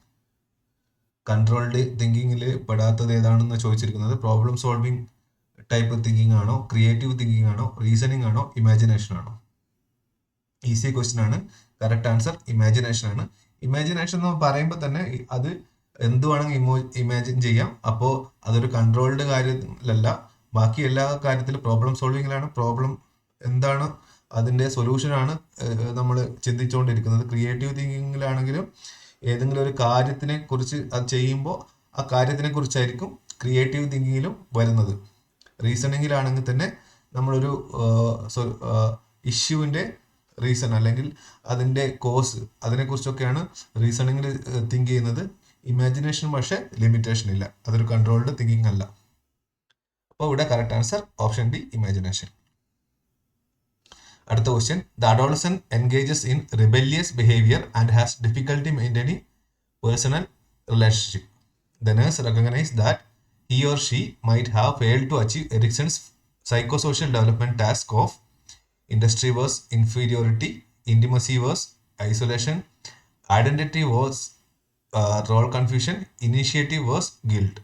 Controlled തിങ്കിങ്ങിൽ പെടാത്തത് ഏതാണെന്ന് ചോദിച്ചിരിക്കുന്നത്. പ്രോബ്ലം സോൾവിങ് ടൈപ്പ് തിങ്കിങ് ആണോ, ക്രിയേറ്റീവ് തിങ്കിങ് ആണോ, റീസണിങ് ആണോ, ഇമാജിനേഷൻ ആണോ? ഈസി ക്വസ്റ്റ്യൻ ആണ്. കറക്റ്റ് ആൻസർ ഇമാജിനേഷൻ ആണ്. ഇമാജിനേഷൻ എന്ന് പറയുമ്പോൾ തന്നെ അത് എന്ത് വേണമെങ്കിൽ ഇമാജിൻ ചെയ്യാം. അപ്പോൾ അതൊരു കൺട്രോൾഡ് കാര്യത്തിലല്ല, ബാക്കി എല്ലാ കാര്യത്തിലും പ്രോബ്ലം സോൾവിങ്ങിലാണ്. പ്രോബ്ലം എന്താണ് അതിൻ്റെ സൊല്യൂഷനാണ് നമ്മൾ ചിന്തിച്ചുകൊണ്ടിരിക്കുന്നത്. ക്രിയേറ്റീവ് തിങ്കിങ്ങിലാണെങ്കിലും ഏതെങ്കിലും ഒരു കാര്യത്തിനെ കുറിച്ച് അത് ചെയ്യുമ്പോൾ ആ കാര്യത്തിനെ കുറിച്ചായിരിക്കും ക്രിയേറ്റീവ് തിങ്കിങ്ങിലും വരുന്നത്. റീസണിങ്ങിലാണെങ്കിൽ തന്നെ നമ്മളൊരു ഇഷ്യൂവിൻ്റെ റീസൺ അല്ലെങ്കിൽ അതിൻ്റെ കോസ് അതിനെക്കുറിച്ചൊക്കെയാണ് റീസണിങ്ങിൽ തിങ്ക് ചെയ്യുന്നത്. ഇമാജിനേഷൻ പക്ഷേ ലിമിറ്റേഷൻ ഇല്ല, അതൊരു കൺട്രോൾഡ് തിങ്കിങ് അല്ല. അപ്പോൾ ഇവിടെ correct answer option D, imagination. അടുത്ത question, the adolescent engages in rebellious behaviour and has difficulty maintaining personal relationship. The nurse recognize that he or she might have failed to achieve Erickson's psychosocial development task of industry was inferiority, intimacy was isolation, identity was role confusion, initiative was guilt.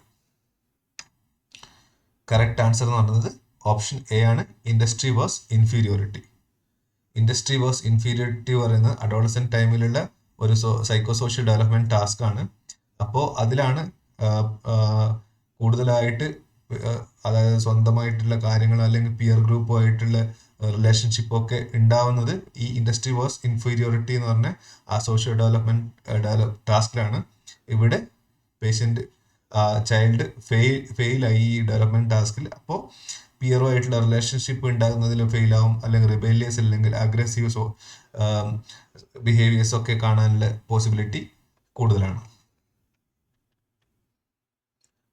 Correct answer എന്ന് പറയുന്നത് ഓപ്ഷൻ എ ആണ്, industry was inferiority. Industry was inferiority പറയുന്നത് അഡോളസെന്റ് ടൈമിലുള്ള ഒരു സൈക്കോസോഷ്യൽ ഡെവലപ്മെന്റ് ടാസ്ക് ആണ്. അപ്പോൾ അതിലാണ് കൂടുതലായിട്ട് അതായത് സ്വന്തമായിട്ടുള്ള കാര്യങ്ങൾ അല്ലെങ്കിൽ പിയർ ഗ്രൂപ്പുമായിട്ടുള്ള റിലേഷൻഷിപ്പൊക്കെ ഉണ്ടാവുന്നത് ഈ ഇൻഡസ്ട്രി വാസ് ഇൻഫീരിയോറിറ്റി എന്ന് പറഞ്ഞ ആ സോഷ്യൽ ഡെവലപ്മെന്റ് ടാസ്കിലാണ്. ഇവിടെ പേഷ്യൻ്റ് ചൈൽഡ് ഫെയിലായി ഈ ഡെവലപ്മെന്റ് ടാസ്കിൽ. അപ്പോൾ പിയറുമായിട്ടുള്ള റിലേഷൻഷിപ്പ് ഉണ്ടാകുന്നതിൽ ഫെയിലാവും, അല്ലെങ്കിൽ റിബേലിയസ് അല്ലെങ്കിൽ അഗ്രസീവ് ബിഹേവിയേഴ്സ് ഒക്കെ കാണാനുള്ള പോസിബിലിറ്റി കൂടുതലാണ്.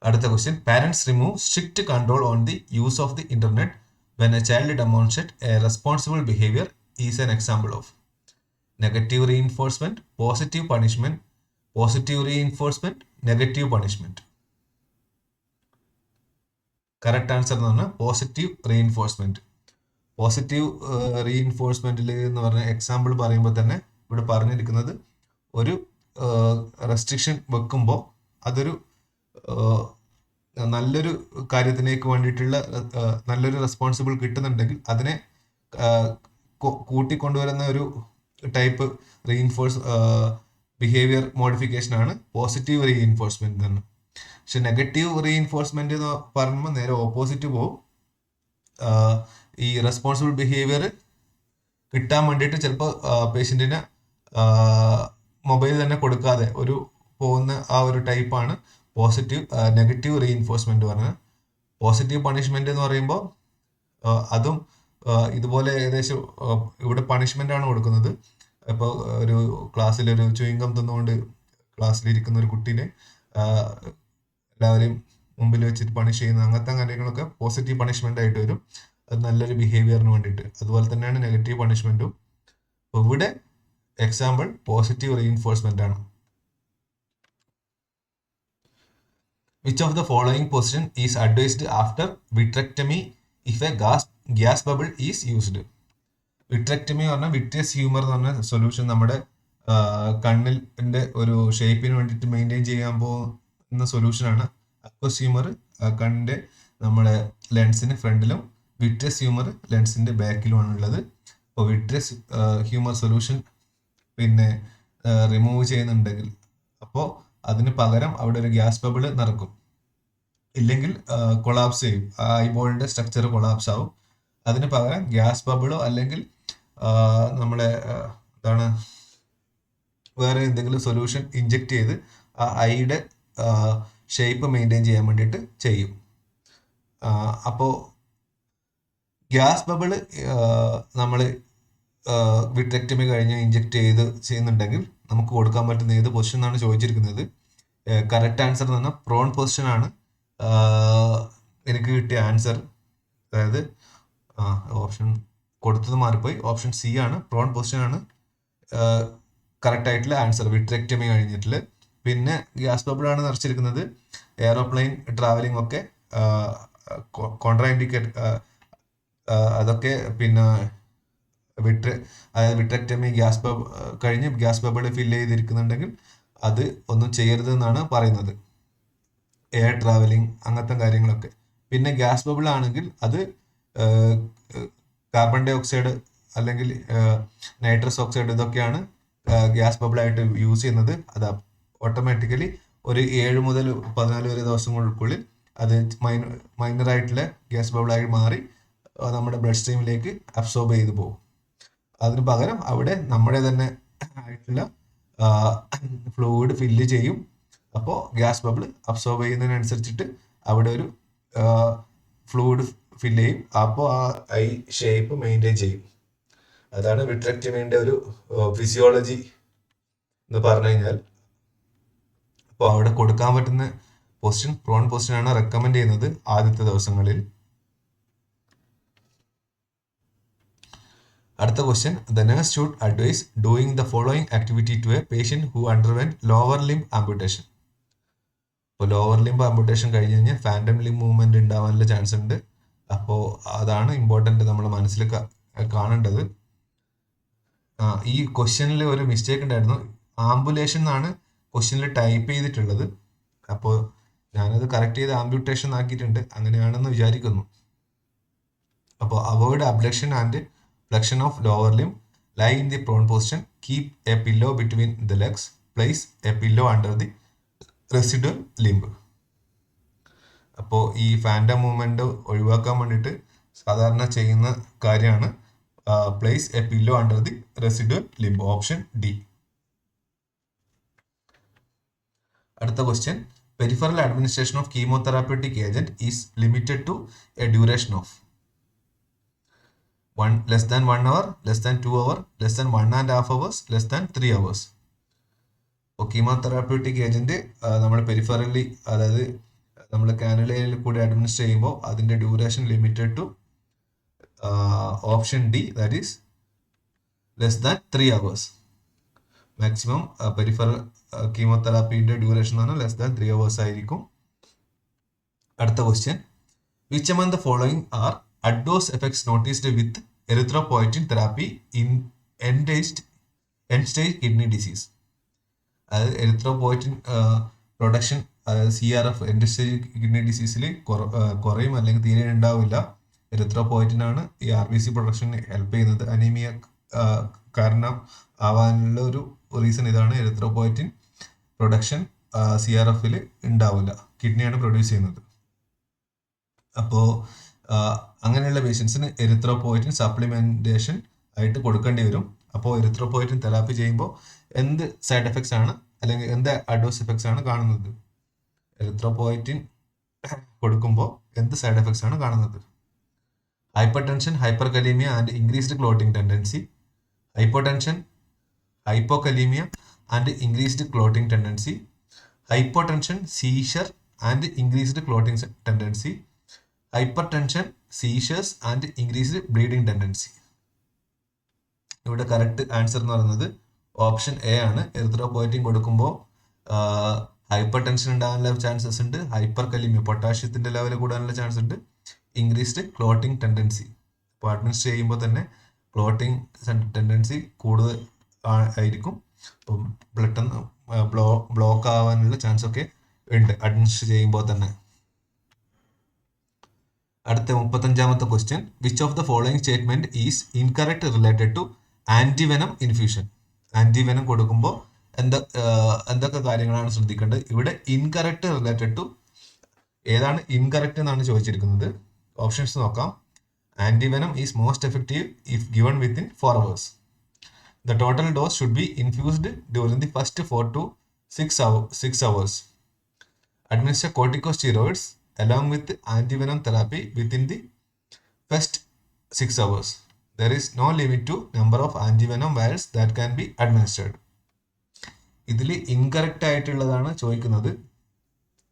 അടുത്ത question, parents remove strict control on the use of the internet when A child demonstrate A responsible behaviour is an example of negative reinforcement, positive punishment, positive reinforcement, negative punishment. Correct answer എന്ന് പറഞ്ഞാൽ പോസിറ്റീവ് റീഇൻഫോഴ്സ്മെന്റ്. പോസിറ്റീവ് റീഇൻഫോഴ്സ്മെന്റിൽ എന്ന് പറഞ്ഞ എക്സാമ്പിൾ പറയുമ്പോൾ തന്നെ ഇവിടെ പറഞ്ഞിരിക്കുന്നത് ഒരു റെസ്ട്രിക്ഷൻ വെക്കുമ്പോൾ അതൊരു നല്ലൊരു കാര്യത്തിലേക്ക് വേണ്ടിയിട്ടുള്ള നല്ലൊരു റെസ്പോൺസിബിൾ കിട്ടുന്നുണ്ടെങ്കിൽ അതിനെ കൂട്ടിക്കൊണ്ടുവരുന്ന ഒരു ടൈപ്പ് റീഇൻഫോഴ്സ് ബിഹേവിയർ മോഡിഫിക്കേഷൻ ആണ് പോസിറ്റീവ് റീഇൻഫോഴ്സ്മെന്റ് എന്ന്. പക്ഷെ നെഗറ്റീവ് റീഇൻഫോഴ്സ്മെന്റ് എന്ന് പറയുമ്പോൾ നേരെ ഓപ്പോസിറ്റ് പോകും. ഈ റെസ്പോൺസിബിൾ ബിഹേവിയർ കിട്ടാൻ വേണ്ടിയിട്ട് ചിലപ്പോൾ പേഷ്യൻറ്റിന് മൊബൈൽ തന്നെ കൊടുക്കാതെ ഒരു പോകുന്ന ആ ഒരു ടൈപ്പാണ് നെഗറ്റീവ് റീഇൻഫോഴ്സ്മെന്റ് പറഞ്ഞത്. പോസിറ്റീവ് പണിഷ്മെന്റ് എന്ന് പറയുമ്പോൾ അതും ഇതുപോലെ ഏകദേശം ഇവിടെ പണിഷ്മെന്റ് ആണ് കൊടുക്കുന്നത്. ഇപ്പോൾ ഒരു ക്ലാസ്സിൽ ഒരു ചുയിങ്കം തന്നുകൊണ്ട് ക്ലാസ്സിലിരിക്കുന്ന ഒരു കുട്ടീനെ എല്ലാവരെയും മുമ്പിൽ വെച്ചിട്ട് പണിഷ് ചെയ്യുന്ന അങ്ങനത്തെ കാര്യങ്ങളൊക്കെ പോസിറ്റീവ് പണിഷ്മെന്റ് ആയിട്ട് വരും. അത് നല്ലൊരു ബിഹേവിയറിന് വേണ്ടിയിട്ട്. അതുപോലെ തന്നെയാണ് നെഗറ്റീവ് പണിഷ്മെന്റും. അപ്പോൾ ഇവിടെ എക്സാമ്പിൾ പോസിറ്റീവ് റീഇൻഫോഴ്സ്മെന്റ് ആണ്. Which of the following position is advised after vitrectomy if a gas bubble is used? Vitrectomy പറഞ്ഞാൽ വിട്രിയസ് ഹ്യൂമർ എന്ന് പറഞ്ഞ സൊല്യൂഷൻ നമ്മുടെ കണ്ണിന്റെ ഒരു ഷേപ്പിന് വേണ്ടിയിട്ട് മെയിൻറ്റെയിൻ ചെയ്യാൻ പോകുന്ന സൊല്യൂഷനാണ്. അക്വസ് ഹ്യൂമർ കണ്ണിന്റെ നമ്മുടെ ലെൻസിന് ഫ്രണ്ടിലും വിട്രിയസ് ഹ്യൂമർ ലെൻസിന്റെ ബാക്കിലുമാണ് ഉള്ളത്. അപ്പോൾ വിട്രിയസ് ഹ്യൂമർ സൊല്യൂഷൻ പിന്നെ റിമൂവ് ചെയ്യുന്നുണ്ടെങ്കിൽ അപ്പോൾ അതിന് പകരം അവിടെ ഒരു ഗ്യാസ് ബബിൾ നിറക്കും. ഇല്ലെങ്കിൽ കൊളാപ്സ് ചെയ്യും, ആ ഐബോളിന്റെ സ്ട്രക്ചർ കൊളാപ്സ് ആവും. അതിന് പകരം ഗ്യാസ് ബബിളോ അല്ലെങ്കിൽ നമ്മളെ എന്താണ് വേറെ എന്തെങ്കിലും സൊല്യൂഷൻ ഇഞ്ചെക്ട് ചെയ്ത് ആ ഐയുടെ ഷേപ്പ് മെയിൻറ്റെയിൻ ചെയ്യാൻ വേണ്ടിയിട്ട് ചെയ്യും. അപ്പോൾ ഗ്യാസ് ബബിള് നമ്മൾ വിട്രെക്ടമി കഴിഞ്ഞ് ഇഞ്ചെക്ട് ചെയ്യുന്നുണ്ടെങ്കിൽ നമുക്ക് കൊടുക്കാൻ പറ്റുന്ന ഏത് പൊസിഷൻ എന്നാണ് ചോദിച്ചിരിക്കുന്നത്. കറക്റ്റ് ആൻസർ എന്ന് പറഞ്ഞാൽ പ്രോൺ പൊസിഷൻ ആണ് എനിക്ക് കിട്ടിയ ആൻസർ. അതായത് ഓപ്ഷൻ കൊടുത്തത് മാറിപ്പോയി. ഓപ്ഷൻ സി ആണ്, പ്രോൺ പൊസിഷൻ ആണ് കറക്റ്റ് ആയിട്ടുള്ള ആൻസർ വിട്രെക്ടമി കഴിഞ്ഞിട്ടുള്ള. പിന്നെ ഗ്യാസ് ബബിൾ ആണ് നിറച്ചിരിക്കുന്നത്. എയറോപ്ലെയിൻ ട്രാവലിംഗ് ഒക്കെ കോൺട്രാ ഇൻഡിക്കേറ്റ് അതൊക്കെ പിന്നെ അതായത് വിട്രെക്ടമി കഴിഞ്ഞ് ഗ്യാസ് ബബിൾ ഫില്ല് ചെയ്തിരിക്കുന്നുണ്ടെങ്കിൽ അത് ഒന്നും ചെയ്യരുത് എന്നാണ് പറയുന്നത്. എയർ ട്രാവലിംഗ് അങ്ങനത്തെ കാര്യങ്ങളൊക്കെ. പിന്നെ ഗ്യാസ് ബബിൾ ആണെങ്കിൽ അത് കാർബൺ ഡൈ ഓക്സൈഡ് അല്ലെങ്കിൽ നൈട്രസ് ഓക്സൈഡ് ഇതൊക്കെയാണ് ഗ്യാസ് ബബിൾ ആയിട്ട് യൂസ് ചെയ്യുന്നത്. അത് ഓട്ടോമാറ്റിക്കലി ഒരു 7 മുതൽ 14 വരെ ദിവസങ്ങൾക്കുള്ളിൽ അത് മൈനറായിട്ടുള്ള ഗ്യാസ് ബബിളായി മാറി നമ്മുടെ ബ്ലഡ് സ്ട്രീമിലേക്ക് അബ്സോർബ് ചെയ്ത് പോകും. അതിന് പകരം അവിടെ നമ്മുടെ തന്നെ ആയിട്ടുള്ള ഫ്ലൂയിഡ് ഫില്ല് ചെയ്യും. അപ്പോൾ ഗ്യാസ് ബബിൾ അബ്സോർബ് ചെയ്യുന്നതിനനുസരിച്ചിട്ട് അവിടെ ഒരു ഫ്ലൂയിഡ് ഫില്ല് ചെയ്യും. അപ്പോൾ ആ ഐ ഷേപ്പ് മെയിൻറ്റെയിൻ ചെയ്യും. അതാണ് വിട്രെക്ടമിയുടെ ഒരു ഫിസിയോളജി എന്ന് പറഞ്ഞു കഴിഞ്ഞാൽ. അപ്പോൾ അവിടെ കൊടുക്കാൻ പറ്റുന്ന പൊസിഷൻ പ്രോൺ പൊസിഷൻ ആണ് റെക്കമെൻഡ് ചെയ്യുന്നത് ആദ്യത്തെ ദിവസങ്ങളിൽ. അടുത്ത question, the nurse should advise doing the following activity to a patient who underwent lower limb amputation. അപ്പോൾ ലോവർ ലിംബ് ആംപുട്ടേഷൻ കഴിഞ്ഞ് കഴിഞ്ഞാൽ ഫാൻറ്റം ലിംബ് മൂവ്മെന്റ് ഉണ്ടാവാനുള്ള ചാൻസ് ഉണ്ട്. അപ്പോൾ അതാണ് ഇമ്പോർട്ടൻ്റ് നമ്മൾ മനസ്സിൽ കാണേണ്ടത്. ഈ ക്വസ്റ്റ്യനിൽ ഒരു മിസ്റ്റേക്ക് ഉണ്ടായിരുന്നു. ആംബുലേഷൻ എന്നാണ് ക്വസ്റ്റ്യനിൽ ടൈപ്പ് ചെയ്തിട്ടുള്ളത്. അപ്പോൾ ഞാനത് കറക്റ്റ് ചെയ്ത് ആംബ്യൂട്ടേഷൻ ആക്കിയിട്ടുണ്ട്, അങ്ങനെയാണെന്ന് വിചാരിക്കുന്നു. അപ്പോൾ avoid abduction and flexion of lower limb, lie in the prone position, keep a pillow between the legs, place a pillow under the residual limb. അപ്പോൾ ഈ ഫാൻറ്റം മൂവ്മെന്റ് ഒഴിവാക്കാൻ വേണ്ടിയിട്ട് സാധാരണ ചെയ്യുന്ന കാര്യമാണ് place a pillow under the residual limb, option D. അടുത്ത question, peripheral administration of chemotherapeutic agent is limited to a duration of less than 1 hour, less than 2 hours, less than 1.5 hours, less than 3 hours. അപ്പോൾ കീമോതെറാപ്യൂട്ടിക് ഏജന്റ് നമ്മൾ പെരിഫറലി, അതായത് നമ്മൾ കാനുലയിൽ കൂടി അഡ്മിനിസ്റ്റർ ചെയ്യുമ്പോൾ അതിൻ്റെ duration limited to option D, that is less than 3 hours. Maximum peripheral കീമോതെറാപ്പിയുടെ ഡ്യൂറേഷൻ എന്ന് പറഞ്ഞാൽ ലെസ് ദാൻ 3 hours ആയിരിക്കും. അടുത്ത question, which among the following are adverse effects noticed with erythropoietin therapy in end-stage kidney disease? അതായത് എറിത്രോപോയിറ്റിൻ പ്രൊഡക്ഷൻ, അതായത് CRF എൻഡ് സ്റ്റേജ് കിഡ്നി ഡിസീസിൽ കുറയും അല്ലെങ്കിൽ തീരെ ഉണ്ടാവില്ല. എറിത്രോപോയിറ്റിൻ ആണ് ഈ RBC പ്രൊഡക്ഷന് ഹെൽപ്പ് ചെയ്യുന്നത്. അനീമിയ കാരണം ആവാനുള്ള ഒരു റീസൺ ഇതാണ്. എറിത്രോപോയിറ്റിൻ പ്രൊഡക്ഷൻ CRFൽ ഉണ്ടാവില്ല, കിഡ്നിയാണ് പ്രൊഡ്യൂസ് ചെയ്യുന്നത്. അപ്പോൾ അങ്ങനെയുള്ള പേഷ്യൻസിന് എറിത്രോപോയിറ്റിൻ സപ്ലിമെന്റേഷൻ ആയിട്ട് കൊടുക്കേണ്ടി വരും. അപ്പോൾ എറിത്രോപോയിറ്റിൻ തെറാപ്പി ചെയ്യുമ്പോൾ എന്ത് സൈഡ് എഫക്ട്സ് ആണ് അല്ലെങ്കിൽ എന്ത് അഡ്വേഴ്സ് എഫക്ട്സ് ആണ് കാണുന്നത്? എറിത്രോപോയിറ്റിൻ കൊടുക്കുമ്പോൾ എന്ത് സൈഡ് എഫക്ട്സ് ആണ് കാണുന്നത്? Hypertension, hyperkalaemia and increased clotting tendency. Hypotension, hypokalaemia and increased clotting tendency. Hypotension, seizure and increased clotting tendency. Hypertension, seizures and increased bleeding tendency. ഇവിടെ കറക്റ്റ് ആൻസർ എന്ന് പറയുന്നത് ഓപ്ഷൻ എ ആണ്. എറിത്രോപോയിറ്റിൻ കൊടുക്കുമ്പോൾ ഹൈപ്പർ ടെൻഷൻ ഉണ്ടാകാനുള്ള ചാൻസസ് ഉണ്ട്, ഹൈപ്പർ കലീമിയ പൊട്ടാഷ്യത്തിന്റെ ലെവൽ കൂടാനുള്ള ചാൻസ് ഉണ്ട്, ഇൻക്രീസ്ഡ് ക്ലോട്ടിംഗ് ടെൻഡൻസി. അപ്പോൾ അഡ്മിനിസ്റ്റർ ചെയ്യുമ്പോൾ തന്നെ ക്ലോട്ടിംഗ് ടെൻഡൻസി കൂടുതൽ ആയിരിക്കും. അപ്പം പെട്ടെന്ന് ബ്ലോക്ക് ആവാനുള്ള ചാൻസ് ഒക്കെ ഉണ്ട് അഡ്മിനിസ്റ്റർ ചെയ്യുമ്പോൾ തന്നെ. അടുത്ത 35ാമത്തെ question, which of the following statement is incorrect related to antivenom infusion? Antivenom കൊടുക്കുമ്പോൾ എന്തൊക്കെ കാര്യങ്ങളാണ് ശ്രദ്ധിക്കേണ്ടത്? ഇവിടെ ഇൻകറക്റ്റ് റിലേറ്റഡ് ടു, ഏതാണ് ഇൻകറക്റ്റ് എന്നാണ് ചോദിച്ചിരിക്കുന്നത്. ഓപ്ഷൻസ് നോക്കാം. Antivenom is most effective if given within 4 hours. The total dose should be infused during the first 4 to 6 hours. Administer corticosteroids along with antivenom therapy within the first 6 hours. There is no limit to number of antivenom vials that can be administered. ഇതിൽ ഇൻകറക്റ്റ് ആയിട്ടുള്ളതാണ് ചോദിക്കുന്നത്.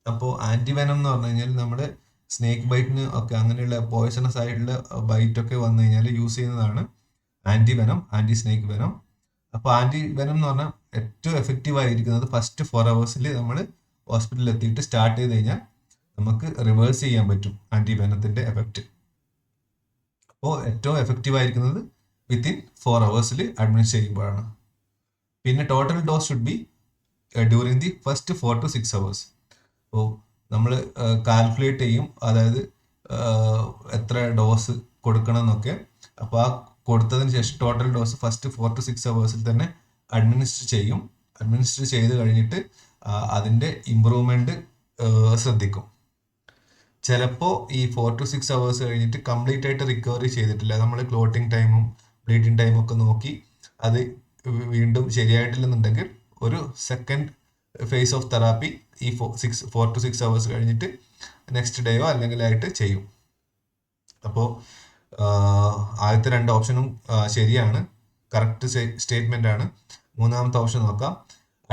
അപ്പോൾ ആന്റിവെനം എന്ന് പറഞ്ഞു കഴിഞ്ഞാൽ നമ്മുടെ സ്നേക്ക് ബൈറ്റിന് ഒക്കെ അങ്ങനെയുള്ള പോയ്സണസ് ആയിട്ടുള്ള ബൈറ്റ് ഒക്കെ വന്നു കഴിഞ്ഞാൽ യൂസ് ചെയ്യുന്നതാണ് ആന്റിവെനം, ആന്റി സ്നേക്ക് വെനം. അപ്പോൾ ആന്റിവെനം എന്ന് പറഞ്ഞാൽ ഏറ്റവും എഫക്റ്റീവ് ആയിരിക്കുന്നത് ഫസ്റ്റ് 4 hours നമ്മൾ ഹോസ്പിറ്റലിൽ എത്തിയിട്ട് സ്റ്റാർട്ട് ചെയ്ത് കഴിഞ്ഞാൽ നമുക്ക് റിവേഴ്സ് ചെയ്യാൻ പറ്റും ആന്റിവെനത്തിന്റെ എഫക്റ്റ്. അപ്പോൾ ഏറ്റവും എഫക്റ്റീവ് ആയിരിക്കുന്നത് വിത്തിൻ 4 hours അഡ്മിനിസ്റ്റർ ചെയ്യുമ്പോഴാണ്. പിന്നെ total dose should be during the first 4 to 6 hours. അപ്പോൾ നമ്മൾ കാൽക്കുലേറ്റ് ചെയ്യും, അതായത് എത്ര ഡോസ് കൊടുക്കണം എന്നൊക്കെ. അപ്പോൾ ആ കൊടുത്തതിന് ശേഷം total dose first 4 to 6 hours തന്നെ അഡ്മിനിസ്റ്റർ ചെയ്യും. അഡ്മിനിസ്റ്റർ ചെയ്ത് കഴിഞ്ഞിട്ട് അതിൻ്റെ ഇമ്പ്രൂവ്മെൻറ്റ് ശ്രദ്ധിക്കും. ചിലപ്പോൾ ഈ 4 to 6 hours കഴിഞ്ഞിട്ട് കംപ്ലീറ്റ് ആയിട്ട് റിക്കവറി ചെയ്തിട്ടില്ല, നമ്മൾ ക്ലോട്ടിങ് ടൈമും ബ്ലീഡിങ് ടൈമും ഒക്കെ നോക്കി അത് വീണ്ടും ശരിയായിട്ടില്ലെന്നുണ്ടെങ്കിൽ ഒരു സെക്കൻഡ് ഫേസ് ഓഫ് തെറാപ്പി ഈ 4 to 6 hours കഴിഞ്ഞിട്ട് നെക്സ്റ്റ് ഡേയോ അല്ലെങ്കിൽ ആയിട്ട് ചെയ്യും. അപ്പോൾ ആദ്യത്തെ 2 ഓപ്ഷനും ശരിയാണ്, കറക്റ്റ് സ്റ്റേറ്റ്മെന്റ് ആണ്. 3ാമത്തെ ഓപ്ഷൻ നോക്കാം.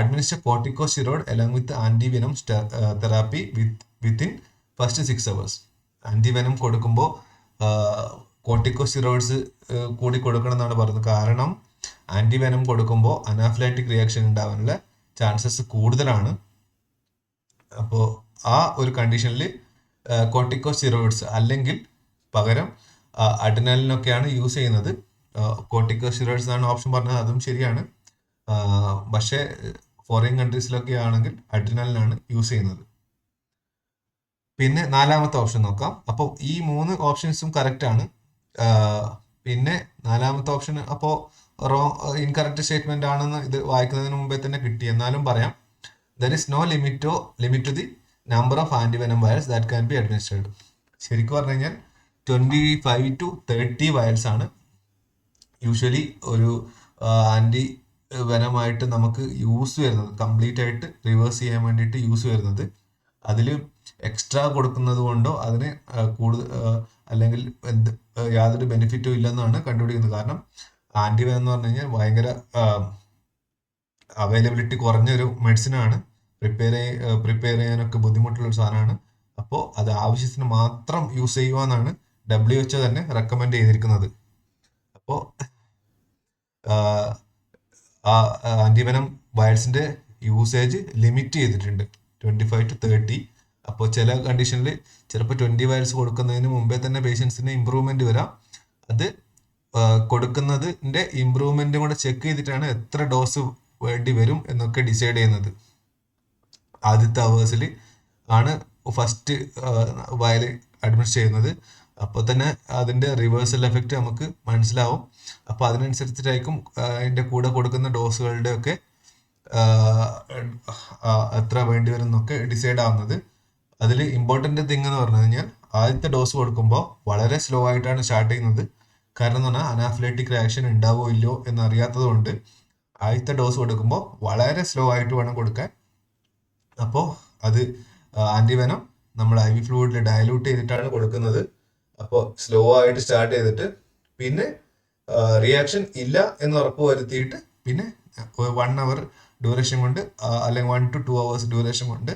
Administer corticosteroid along with antivenom therapy within first 6 hours. Antivenom കൊടുക്കുമ്പോൾ കോർട്ടിക്കോസ്റ്റെറോയിഡ്സ് കൂടി കൊടുക്കണം എന്നാണ് പറയുന്നത്. കാരണം ആന്റിവെനം കൊടുക്കുമ്പോൾ അനാഫിലാക്റ്റിക് റിയാക്ഷൻ ഉണ്ടാവാനുള്ള ചാൻസസ് കൂടുതലാണ്. അപ്പോൾ ആ ഒരു കണ്ടീഷനിൽ കോർട്ടിക്കോസ്റ്റെറോയിഡ്സ് അല്ലെങ്കിൽ പകരം അഡ്രിനാലിനൊക്കെയാണ് യൂസ് ചെയ്യുന്നത്. കോർട്ടിക്കോസ്റ്റെറോയിഡ്സ് എന്നാണ് ഓപ്ഷൻ പറഞ്ഞത്, അതും ശരിയാണ്. പക്ഷേ ഫോറിൻ കൺട്രീസിലൊക്കെ ആണെങ്കിൽ അഡ്രിനാലിനാണ് യൂസ് ചെയ്യുന്നത്. പിന്നെ 4ാമത്തെ ഓപ്ഷൻ നോക്കാം. അപ്പോൾ ഈ 3 ഓപ്ഷൻസും കറക്റ്റ് ആണ്. പിന്നെ 4ാമത്തെ ഓപ്ഷൻ അപ്പോൾ ഇൻകറക്റ്റ് സ്റ്റേറ്റ്മെന്റ് ആണെന്ന് ഇത് വായിക്കുന്നതിന് മുമ്പേ തന്നെ കിട്ടി. എന്നാലും പറയാം. There is no limit to the number of antivenom vials that can be administered. ശരിക്കും പറഞ്ഞു കഴിഞ്ഞാൽ 25 to 30 വയൽസ് ആണ് യൂഷ്വലി ഒരു ആന്റി വെനമായിട്ട് നമുക്ക് യൂസ് വരുന്നത്, കംപ്ലീറ്റ് ആയിട്ട് റിവേഴ്സ് ചെയ്യാൻ വേണ്ടിയിട്ട് യൂസ് വരുന്നത്. അതിൽ എക്സ്ട്രാ കൊടുക്കുന്നത് കൊണ്ടോ അതിന് കൂടുതൽ അല്ലെങ്കിൽ യാതൊരു ബെനിഫിറ്റും ഇല്ലെന്നാണ് കണ്ടുപിടിക്കുന്നത്. കാരണം ആന്റിവെനം എന്ന് പറഞ്ഞു കഴിഞ്ഞാൽ ഭയങ്കര അവൈലബിലിറ്റി കുറഞ്ഞൊരു മെഡിസിനാണ്, പ്രിപ്പയർ ചെയ്യാനൊക്കെ ബുദ്ധിമുട്ടുള്ള ഒരു സാധനമാണ്. അപ്പോൾ അത് ആവശ്യത്തിന് മാത്രം യൂസ് ചെയ്യുക എന്നാണ് WHO തന്നെ റെക്കമെൻഡ് ചെയ്തിരിക്കുന്നത്. അപ്പോൾ ആന്റിവെനം വയൽസിന്റെ യൂസേജ് ലിമിറ്റ് ചെയ്തിട്ടുണ്ട് 25 to 30. അപ്പോൾ ചില കണ്ടീഷനിൽ ചിലപ്പോൾ 20 വയൽസ് കൊടുക്കുന്നതിന് മുമ്പേ തന്നെ പേഷ്യൻസിന് ഇമ്പ്രൂവ്മെന്റ് വരാം. അത് കൊടുക്കുന്നതിൻ്റെ ഇമ്പ്രൂവ്മെന്റും കൂടെ ചെക്ക് ചെയ്തിട്ടാണ് എത്ര ഡോസ് വേണ്ടി വരും എന്നൊക്കെ ഡിസൈഡ് ചെയ്യുന്നത്. ആദ്യത്തെ അവേഴ്സിൽ ആണ് ഫസ്റ്റ് വയൽ അഡ്മിറ്റ് ചെയ്യുന്നത്. അപ്പോൾ തന്നെ അതിൻ്റെ റിവേഴ്സൽ എഫക്റ്റ് നമുക്ക് മനസ്സിലാവും. അപ്പോൾ അതിനനുസരിച്ചിട്ടായിരിക്കും അതിൻ്റെ കൂടെ കൊടുക്കുന്ന ഡോസുകളുടെ ഒക്കെ എത്ര വേണ്ടി വരും എന്നൊക്കെ ഡിസൈഡ് ആവുന്നത്. അതിൽ ഇമ്പോർട്ടൻ്റ് തിങ് എന്ന് പറഞ്ഞു കഴിഞ്ഞാൽ ആദ്യത്തെ ഡോസ് കൊടുക്കുമ്പോൾ വളരെ സ്ലോ ആയിട്ടാണ് സ്റ്റാർട്ട് ചെയ്യുന്നത്. കാരണം എന്ന് പറഞ്ഞാൽ അനാഫിലാക്റ്റിക് റിയാക്ഷൻ ഉണ്ടാവോ ഇല്ലയോ എന്നറിയാത്തത് കൊണ്ട് ആദ്യത്തെ ഡോസ് കൊടുക്കുമ്പോൾ വളരെ സ്ലോ ആയിട്ട് വേണം കൊടുക്കാൻ. അപ്പോൾ അത് ആൻറ്റിവെനം നമ്മൾ IV ഫ്ലൂയിഡിൽ ഡയലൂട്ട് ചെയ്തിട്ടാണ് കൊടുക്കുന്നത്. അപ്പോൾ സ്ലോ ആയിട്ട് സ്റ്റാർട്ട് ചെയ്തിട്ട് പിന്നെ റിയാക്ഷൻ ഇല്ല എന്ന് ഉറപ്പ് വരുത്തിയിട്ട് പിന്നെ 1 hour ഡ്യൂറേഷൻ കൊണ്ട് അല്ലെങ്കിൽ 1 to 2 hours ഡ്യൂറേഷൻ കൊണ്ട്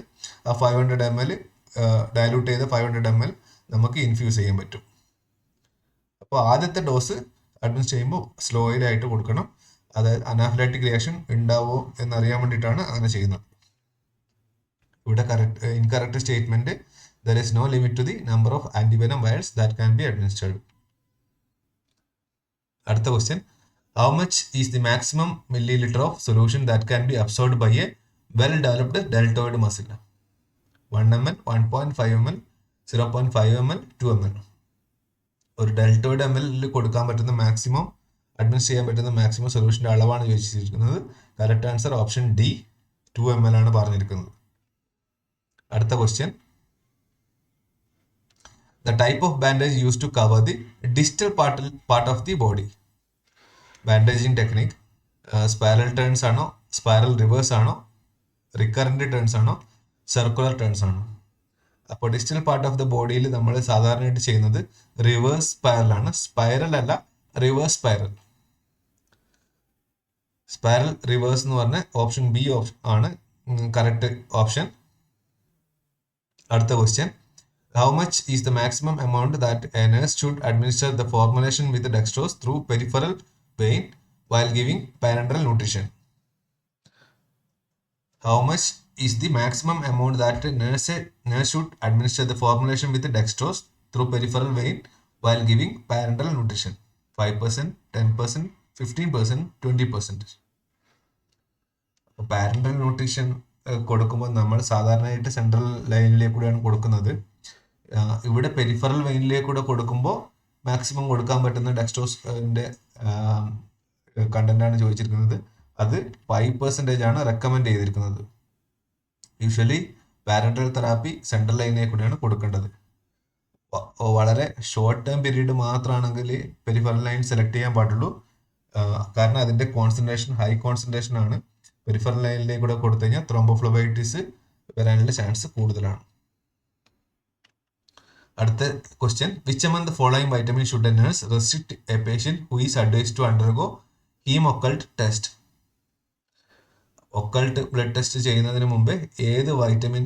ആ 500 ml ഡയലൂട്ട് ചെയ്ത 500 ml നമുക്ക് ഇൻഫ്യൂസ് ചെയ്യാൻ പറ്റും. അപ്പോൾ ആദ്യത്തെ ഡോസ് അഡ്മിറ്റ് ചെയ്യുമ്പോൾ സ്ലോയിലായിട്ട് കൊടുക്കണം. അതായത് അനാഫിലാക്റ്റിക് റിയാക്ഷൻ ഉണ്ടാവോ എന്നറിയാൻ വേണ്ടിയിട്ടാണ് അങ്ങനെ ചെയ്യുന്നത്. ഇവിടെ incorrect statement, there is no limit to the number of antivenom vials that can be administered. അടുത്ത question, how much is the maximum milliliter of solution that can be absorbed by a well developed deltoid muscle? 1 ml, 1.5 ml, 0.5 ml, 2 ml. ഒരു ഡെൽറ്റോയിഡ് ml കൊടുക്കാൻ പറ്റുന്ന മാക്സിമം അഡ്മിനിസ്റ്റർ ചെയ്യാൻ പറ്റുന്ന മാക്സിമം സൊല്യൂഷൻ്റെ അളവാണ് ചോദിച്ചിരിക്കുന്നത്. Correct answer option D 2 ml ആണ് പറഞ്ഞിരിക്കുന്നത്. അടുത്ത question, the type of bandage used to cover the distal part of the body. Bandaging technique spiral turns ആണോ, spiral reverse ആണോ, recurrent turns ആണോ, circular turns ആണോ? അപ്പോൾ ഡിസ്റ്റൽ പാർട്ട് ഓഫ് ദ ബോഡിയിൽ നമ്മൾ സാധാരണയായിട്ട് ചെയ്യുന്നത് റിവേഴ്സ് സ്പൈറൽ ആണ്. സ്പൈറൽ അല്ല, റിവേഴ്സ് സ്പൈറൽ. സ്പൈറൽ റിവേഴ്സ് എന്ന് പറഞ്ഞ ഓപ്ഷൻ ബി ആണ് കറക്റ്റ് ഓപ്ഷൻ. അടുത്ത question, how much is the maximum amount that a nurse should administer the formulation with dextrose through peripheral vein while giving parenteral nutrition? How much is the maximum amount that a nurse should administer the formulation with dextrose through peripheral vein while giving parenteral nutrition? 5%, 10%, 15%, 20%. Parental nutrition കൊടുക്കുമ്പോൾ നമ്മൾ സാധാരണയായിട്ട് സെൻട്രൽ ലൈനിലേക്ക് കൂടെയാണ് കൊടുക്കുന്നത്. ഇവിടെ പെരിഫറൽ വെയിനിലേക്ക് കൂടെ കൊടുക്കുമ്പോൾ മാക്സിമം കൊടുക്കാൻ പറ്റുന്ന ഡെക്സ്ട്രോസിന്റെ കണ്ടന്റ് ആണ് ചോദിച്ചിരിക്കുന്നത്. അത് 5% ആണ് റെക്കമെൻഡ് ചെയ്തിരിക്കുന്നത്. യൂഷ്വലി പാരന്റൽ തെറാപ്പി സെൻട്രൽ ലൈനിലേക്ക് കൂടെയാണ് കൊടുക്കേണ്ടത്. വളരെ ഷോർട്ട് ടേം പീരീഡ് മാത്രമാണെങ്കിൽ പെരിഫറൽ ലൈൻ സെലക്ട് ചെയ്യാൻ പാടുള്ളൂ. കാരണം അതിന്റെ കോൺസെൻട്രേഷൻ ഹൈ കോൺസെൻട്രേഷൻ ആണ്. പെരിഫറൽ ലൈനിലേക്ക് കൂടെ കൊടുത്തു കഴിഞ്ഞാൽ ത്രോംബോഫ്ലോബൈറ്റിസ് വരാനുള്ള ചാൻസ് കൂടുതലാണ്. അടുത്ത question, which among the following vitamin should a nurse restrict a patient who is advised to undergo heme occult test? Occult blood test ചെയ്യുന്നതിന് മുമ്പേ ഏത് വൈറ്റമിൻ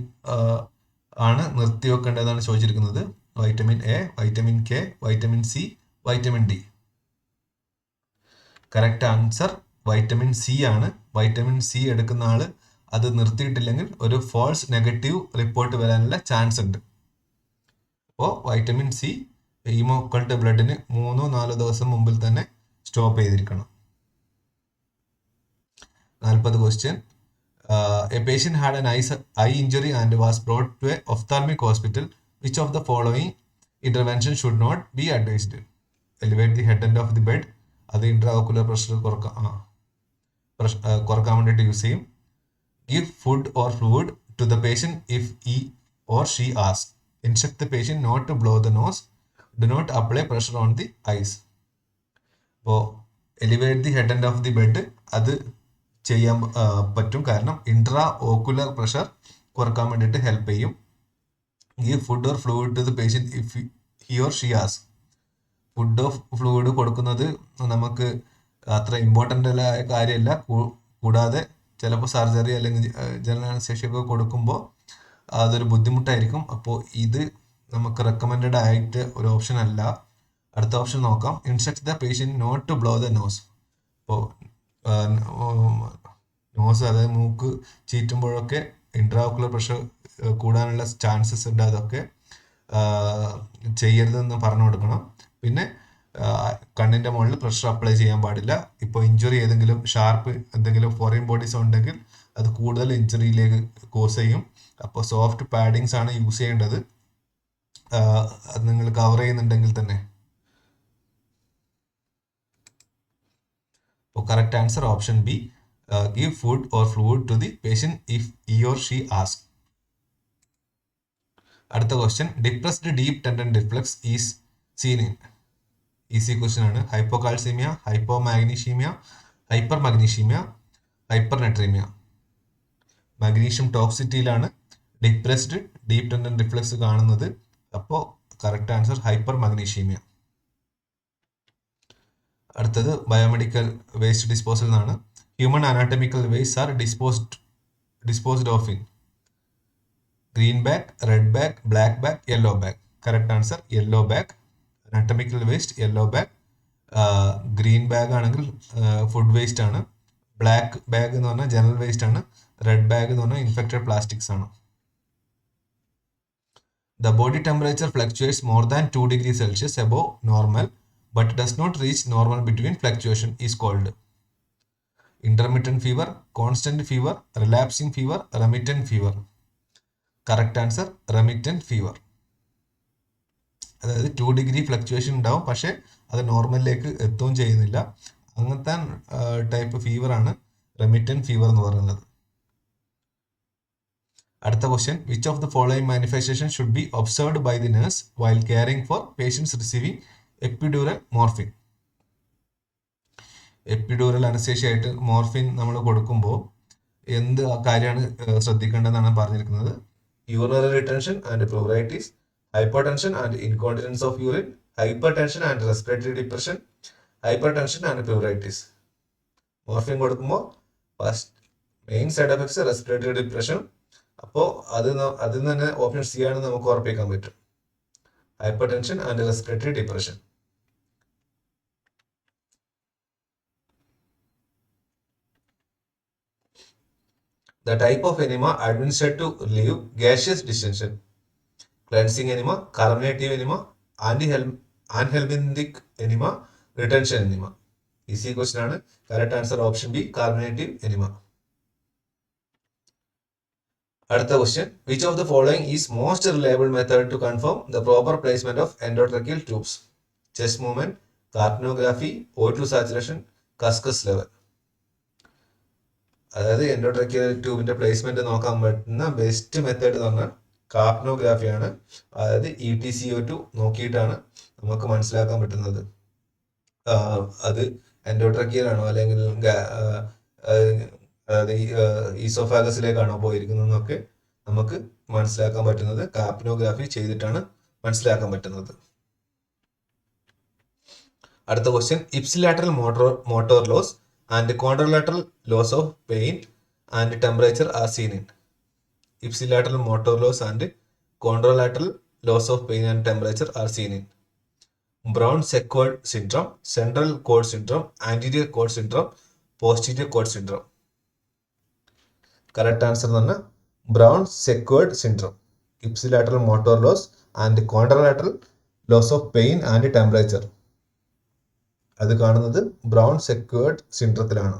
ആണ് നിർത്തിവെക്കേണ്ടതാണ് ചോദിച്ചിരിക്കുന്നത്. Vitamin A, vitamin K, vitamin C, vitamin D. Correct answer vitamin C ആണ്. വൈറ്റമിൻ സി എടുക്കുന്ന ആള് അത് നിർത്തിയിട്ടില്ലെങ്കിൽ ഒരു ഫോൾസ് നെഗറ്റീവ് റിപ്പോർട്ട് വരാനുള്ള ചാൻസ് ഉണ്ട്. അപ്പോൾ വൈറ്റമിൻ സി ഹീമോക്കൾട്ട് ബ്ലഡിന് 3-4 ദിവസം മുമ്പിൽ തന്നെ സ്റ്റോപ്പ് ചെയ്തിരിക്കണം. 40 question, A patient had an eye injury and was brought to a ophthalmic hospital. Which of the following intervention should not be advised? Elevate the head end of the bed. അത് ഇൻട്രാഓക്കുലർ പ്രഷർ കുറക്കാൻ വേണ്ടിയിട്ട് യൂസ് ചെയ്യും. Give food or fluid to the patient if he or she asks. Instruct the patient not to blow the nose. Do not apply pressure on the eyes. അപ്പോൾ elevate the head end of the bed അത് ചെയ്യാൻ പറ്റും. കാരണം ഇൻട്രാ ഓക്കുലർ പ്രഷർ കുറക്കാൻ വേണ്ടിയിട്ട് ഹെൽപ്പ് ചെയ്യും. Give food or fluid to the patient if he or she ആസ്. ഫുഡ് ഓഫ് ഫ്ലൂയിഡ് കൊടുക്കുന്നത് നമുക്ക് അത്ര ഇമ്പോർട്ടൻ്റ് ആയ കാര്യമല്ല. കൂടാതെ ചിലപ്പോൾ സർജറി അല്ലെങ്കിൽ ജനറൽ അനസ്തേഷ്യ ഒക്കെ കൊടുക്കുമ്പോൾ അതൊരു ബുദ്ധിമുട്ടായിരിക്കും. അപ്പോൾ ഇത് നമുക്ക് റെക്കമെൻഡഡ് ആയിട്ട് ഒരു ഓപ്ഷൻ അല്ല. അടുത്ത ഓപ്ഷൻ നോക്കാം. Instruct the patient not to blow the nose. അപ്പോൾ നോസ് അതായത് മൂക്ക് ചീറ്റുമ്പോഴൊക്കെ ഇൻട്രാഓക്കുലർ പ്രഷർ കൂടാനുള്ള ചാൻസസ് ഉണ്ട്. അതൊക്കെ ചെയ്യരുതെന്ന് പറഞ്ഞു കൊടുക്കണം. പിന്നെ കണ്ണിൻ്റെ മുകളിൽ പ്രഷർ അപ്ലൈ ചെയ്യാൻ പാടില്ല. ഇപ്പോൾ ഇഞ്ചുറി ഏതെങ്കിലും ഷാർപ്പ് എന്തെങ്കിലും ഫോറിൻ ബോഡീസ് ഉണ്ടെങ്കിൽ അത് കൂടുതൽ ഇഞ്ചുറിയിലേക്ക് കോസ് ചെയ്യും. അപ്പോൾ സോഫ്റ്റ് പാഡിങ്സ് ആണ് യൂസ് ചെയ്യേണ്ടത്, അത് നിങ്ങൾ കവർ ചെയ്യുന്നുണ്ടെങ്കിൽ തന്നെ. അപ്പോൾ correct answer option B, give food or fluid to the patient if he or she asks. അടുത്ത question, depressed deep tendon reflex is seen in. Easy question ആണ്. Hypocalcaemia, hypomagnesaemia, hypermagnesaemia, hypernatraemia. Magnesium ടോക്സിറ്റിയിലാണ് ഡിപ്രസ്ഡ് ഡീപ് ടെൻഡൻ റിഫ്ലക്സ് കാണുന്നത്. അപ്പോൾ കറക്റ്റ് ആൻസർ ഹൈപ്പർ മഗ്നീഷീമിയ. അടുത്തത് ബയോമെഡിക്കൽ വേസ്റ്റ് ഡിസ്പോസൽ എന്നാണ്. Human anatomical wastes are disposed of in green bag, red bag, black bag, yellow bag. Correct answer yellow bag. Anatomical waste yellow bag. Green bag ആണെങ്കിൽ food waste ആണ്. Black bag എന്ന് പറഞ്ഞാൽ general waste ആണ്. Red bag എന്ന് പറഞ്ഞാൽ infected plastics ആണ്. The body temperature fluctuates more than 2 degrees Celsius above normal but does not reach normal between fluctuation is called intermittent fever, constant fever, relapsing fever, remittent fever. Correct answer remittent fever. അതായത് 2 ഡിഗ്രി ഫ്ലക്ച്വേഷൻ ഉണ്ടാവും, പക്ഷേ അത് നോർമലിലേക്ക് എത്തുകയും ചെയ്യുന്നില്ല. അങ്ങനത്തെ ടൈപ്പ് ഫീവർ ആണ് റെമിറ്റന്റ് ഫീവർ എന്ന് പറയുന്നത്. അടുത്ത question, which of the following manifestation should be observed by the nurse while caring for patients receiving epidural morphine. Epidural anaesthesia ആയിട്ട് മോർഫിൻ നമ്മൾ കൊടുക്കുമ്പോൾ എന്ത് കാര്യമാണ് ശ്രദ്ധിക്കേണ്ടതെന്നാണ് പറഞ്ഞിരിക്കുന്നത്. Urinary retention and pleuritis, hypertension and incontinence of urine, hypertension and respiratory depression, hypertension and pleuritis. Morphine കൊടുക്കുമ്പോൾ first main side effects respiratory depression. അപ്പോൾ അതിൽ നിന്ന് തന്നെ ഓപ്ഷൻ സി ആണ് നമുക്ക് ഉറപ്പിക്കാൻ പറ്റും, hypertension and respiratory depression. The type of enema administered to relieve gaseous distension: cleansing enema, carminative enema, anhelminthic enema, retention enema. Easy question ആണ്. Correct answer option B, carminative enema. അടുത്ത question, which of the following is most reliable method to confirm the proper placement of endotracheal tubes? Chest movement, capnography, O2 saturation, Cuscus level. അതായത് എൻഡോട്രക്കിയൽ ട്യൂബിന്റെ പ്ലേസ്മെന്റ് നോക്കാൻ പറ്റുന്ന ബെസ്റ്റ് മെത്തേഡ് എന്ന് പറഞ്ഞാൽ കാപ്നോഗ്രാഫിയാണ്. അതായത് EtCO2 നോക്കിയിട്ടാണ് നമുക്ക് മനസ്സിലാക്കാൻ പറ്റുന്നത് അത് എൻഡോട്രക്കിയൽ ആണോ അല്ലെങ്കിൽ അതായത് ഈസോഫാഗസിലേക്കാണോ പോയിരിക്കുന്നതെന്നൊക്കെ നമുക്ക് മനസ്സിലാക്കാൻ പറ്റുന്നത് കാപ്നോഗ്രാഫി ചെയ്തിട്ടാണ് മനസ്സിലാക്കാൻ പറ്റുന്നത്. അടുത്ത question, ipsilateral motor loss and contralateral loss of pain and temperature are seen in. Ipsilateral motor loss and contralateral loss of pain and temperature are seen in Brown-Sequard syndrome, central cord syndrome, anterior cord syndrome, posterior cord syndrome. Correct answer is Brown-Sequard syndrome. Ipsilateral motor loss and contralateral loss of pain and temperature. അത് കാണുന്നത് ബ്രൗൺ സെക്വേർഡ് സിൻഡ്രത്തിലാണ്.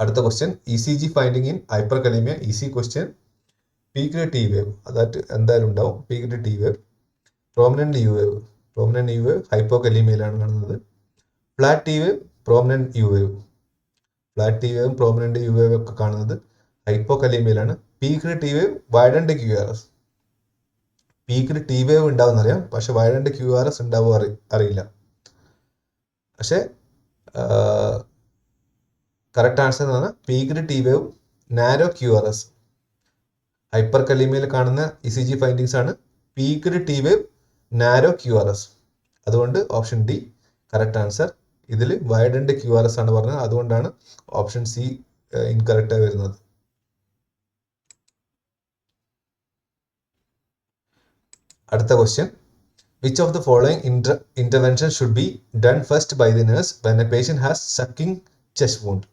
അടുത്ത question, ECG finding in hyperkalaemia. Easy question. Peaked T wave, അതായത് എന്തായാലും ഉണ്ടാവും. Peaked T wave, prominent U wave. Prominent U wave ഹൈപ്പോകലീമിയയിലാണ് കാണുന്നത്. Flat T wave, prominent U wave. Flat T വേവും പ്രോമിനന്റ് യു വേവ് ഒക്കെ കാണുന്നത് ഹൈപ്പോകലീമിയയിലാണ്. Peaked T wave, widened QRS. Peaked T wave ഉണ്ടാവുമെന്നറിയാം, പക്ഷെ വൈഡൻഡ് QRS ഉണ്ടാവുമോ അറിയില്ല. പക്ഷെ കറക്റ്റ് ആൻസർ എന്ന് പറഞ്ഞാൽ peaked T wave, narrow QRS. ഹൈപ്പർ കലീമിയയിൽ കാണുന്ന ECG ഫൈൻഡിങ്സ് ആണ് peaked T wave, narrow QRS. അതുകൊണ്ട് ഓപ്ഷൻ ഡി കറക്റ്റ് ആൻസർ. ഇതിൽ വൈഡൻഡ് QRS ആണ് പറഞ്ഞത്, അതുകൊണ്ടാണ് ഓപ്ഷൻ സി ഇൻകറക്റ്റ് ആയി വരുന്നത്. അടുത്ത question, which of the following intervention should be done first by the nurse when a patient has sucking chest wound?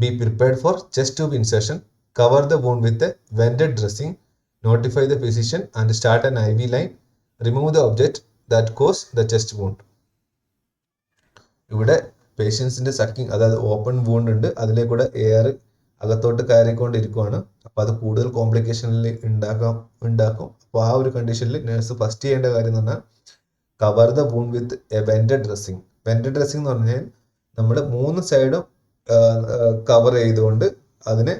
Be prepared for chest tube insertion. Cover the wound with a vented dressing. Notify the physician and start an IV line. Remove the object that caused the chest wound. ഇവിടെ പേഷ്യൻസിൻ്റെ സക്കിങ്, അതായത് ഓപ്പൺ വൂണ്ട് ഉണ്ട്, അതിലേക്കൂടെ എയർ അകത്തോട്ട് കയറിക്കൊണ്ടിരിക്കുകയാണ്. അപ്പോൾ അത് കൂടുതൽ കോംപ്ലിക്കേഷനിൽ ഉണ്ടാക്കും. അപ്പോൾ ആ ഒരു കണ്ടീഷനിൽ നേഴ്സ് ഫസ്റ്റ് ചെയ്യേണ്ട കാര്യം എന്ന് പറഞ്ഞാൽ cover the wound with a vented dressing. Vented dressing എന്ന് പറഞ്ഞാൽ നമ്മൾ 3 സൈഡും കവർ ചെയ്തുകൊണ്ട് അതിനെ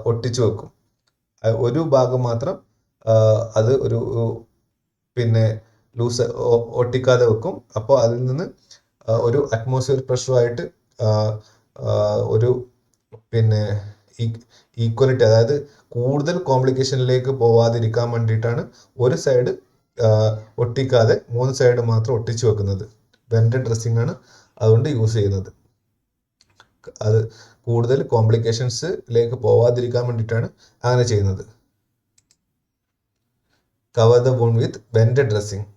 ഒട്ടിച്ചു വെക്കും. ഒരു ഭാഗം മാത്രം അത് ഒരു പിന്നെ ലൂസ് ഒട്ടിക്കാതെ വെക്കും. അപ്പോൾ അതിൽ നിന്ന് ഒരു അറ്റ്മോസ്ഫിയർ പ്രഷറുമായിട്ട് ഒരു പിന്നെ ഈക്വലിറ്റി, അതായത് കൂടുതൽ കോംപ്ലിക്കേഷനിലേക്ക് പോവാതിരിക്കാൻ വേണ്ടിയിട്ടാണ് ഒരു സൈഡ് ഒട്ടിക്കാതെ 3 സൈഡ് മാത്രം ഒട്ടിച്ചു വെക്കുന്നത്. വെൻറ്റഡ് ഡ്രസ്സിംഗ് ആണ് അതുകൊണ്ട് യൂസ് ചെയ്യുന്നത്. അത് കൂടുതൽ കോംപ്ലിക്കേഷൻസിലേക്ക് പോവാതിരിക്കാൻ വേണ്ടിയിട്ടാണ് അങ്ങനെ ചെയ്യുന്നത്. Cover the wound with vented dressing.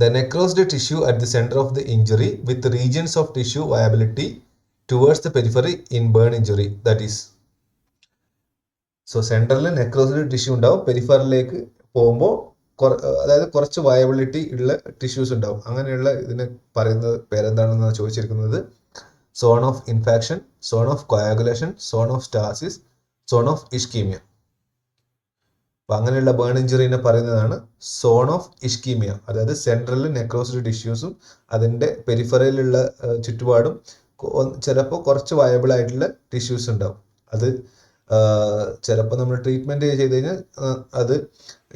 The necrosed tissue at the center of the injury with regions of tissue viability towards the periphery in burn injury, that is. So സെൻറ്ററിൽ നെക്രോസ്ഡ് ടിഷ്യൂ ഉണ്ടാവും, പെരിഫറിലേക്ക് പോകുമ്പോൾ അതായത് കുറച്ച് വയബിലിറ്റി ഉള്ള ടിഷ്യൂസ് ഉണ്ടാവും. അങ്ങനെയുള്ള ഇതിനെ പറയുന്നത് പേരെന്താണെന്നാണ് ചോദിച്ചിരിക്കുന്നത്. Zone of infection, zone of coagulation, zone of stasis, zone of ischaemia. അപ്പം അങ്ങനെയുള്ള ബേൺ ഇഞ്ചുറീനെ പറയുന്നതാണ് സോൺ ഓഫ് ഇഷ്കീമിയ. അതായത് സെൻട്രൽ നെക്രോസ്ഡ് ടിഷ്യൂസും അതിൻ്റെ പെരിഫറയിലുള്ള ചുറ്റുപാടും ചിലപ്പോൾ കുറച്ച് വയബിൾ ആയിട്ടുള്ള ടിഷ്യൂസ് ഉണ്ടാവും. അത് ചിലപ്പോൾ നമ്മൾ ട്രീറ്റ്മെൻറ്റ് ചെയ്ത് കഴിഞ്ഞാൽ അത്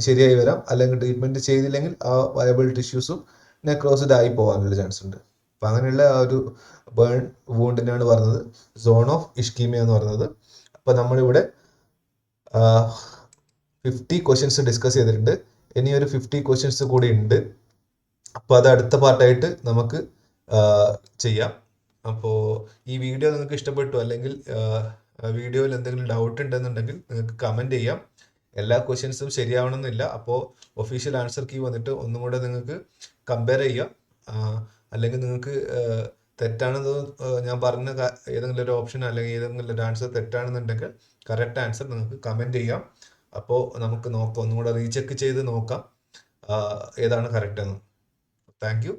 ശരിയായി വരാം, അല്ലെങ്കിൽ ട്രീറ്റ്മെൻറ്റ് ചെയ്തില്ലെങ്കിൽ ആ വയബിൾ ടിഷ്യൂസും നെക്രോസ്ഡ് ആയി പോകാനുള്ള ചാൻസ് ഉണ്ട്. അപ്പം അങ്ങനെയുള്ള ആ ഒരു ബേൺ വൂണ്ടിനാണ് പറഞ്ഞത് സോൺ ഓഫ് ഇഷ്കീമിയ എന്ന് പറയുന്നത്. അപ്പോൾ നമ്മളിവിടെ 50 ക്വസ്റ്റ്യൻസ് ഡിസ്കസ് ചെയ്തിട്ടുണ്ട്. ഇനി ഒരു 50 ക്വസ്റ്റ്യൻസ് കൂടി ഉണ്ട്. അപ്പോൾ അത് അടുത്ത പാർട്ടായിട്ട് നമുക്ക് ചെയ്യാം. അപ്പോൾ ഈ വീഡിയോ നിങ്ങൾക്ക് ഇഷ്ടപ്പെട്ടു, അല്ലെങ്കിൽ വീഡിയോയിൽ എന്തെങ്കിലും ഡൗട്ട് ഉണ്ടെന്നുണ്ടെങ്കിൽ നിങ്ങൾക്ക് കമൻറ്റ് ചെയ്യാം. എല്ലാ ക്വസ്റ്റ്യൻസും ശരിയാവണമെന്നില്ല. അപ്പോൾ ഒഫീഷ്യൽ ആൻസർ കീ വന്നിട്ട് ഒന്നും കൂടെ നിങ്ങൾക്ക് കമ്പയർ ചെയ്യാം. അല്ലെങ്കിൽ നിങ്ങൾക്ക് തെറ്റാണെന്ന് ഞാൻ പറഞ്ഞ ഏതെങ്കിലും ഒരു ഓപ്ഷൻ അല്ലെങ്കിൽ ഏതെങ്കിലും ഒരു ആൻസർ തെറ്റാണെന്നുണ്ടെങ്കിൽ കറക്റ്റ് ആൻസർ നിങ്ങൾക്ക് കമൻറ്റ് ചെയ്യാം. അപ്പോൾ നമുക്ക് നോക്കാം, ഒന്നും കൂടെ റീചെക്ക് ചെയ്ത് നോക്കാം ഏതാണ് കറക്റ്റ് എന്ന്. Thank you.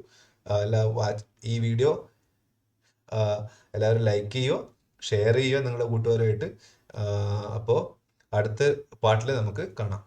ഈ വീഡിയോ എല്ലാവരും ലൈക്ക് ചെയ്യുക, ഷെയർ ചെയ്യുക നിങ്ങളുടെ കൂട്ടുകാരുമായിട്ട്. അപ്പോൾ അടുത്ത പാർട്ടിൽ നമുക്ക് കാണാം.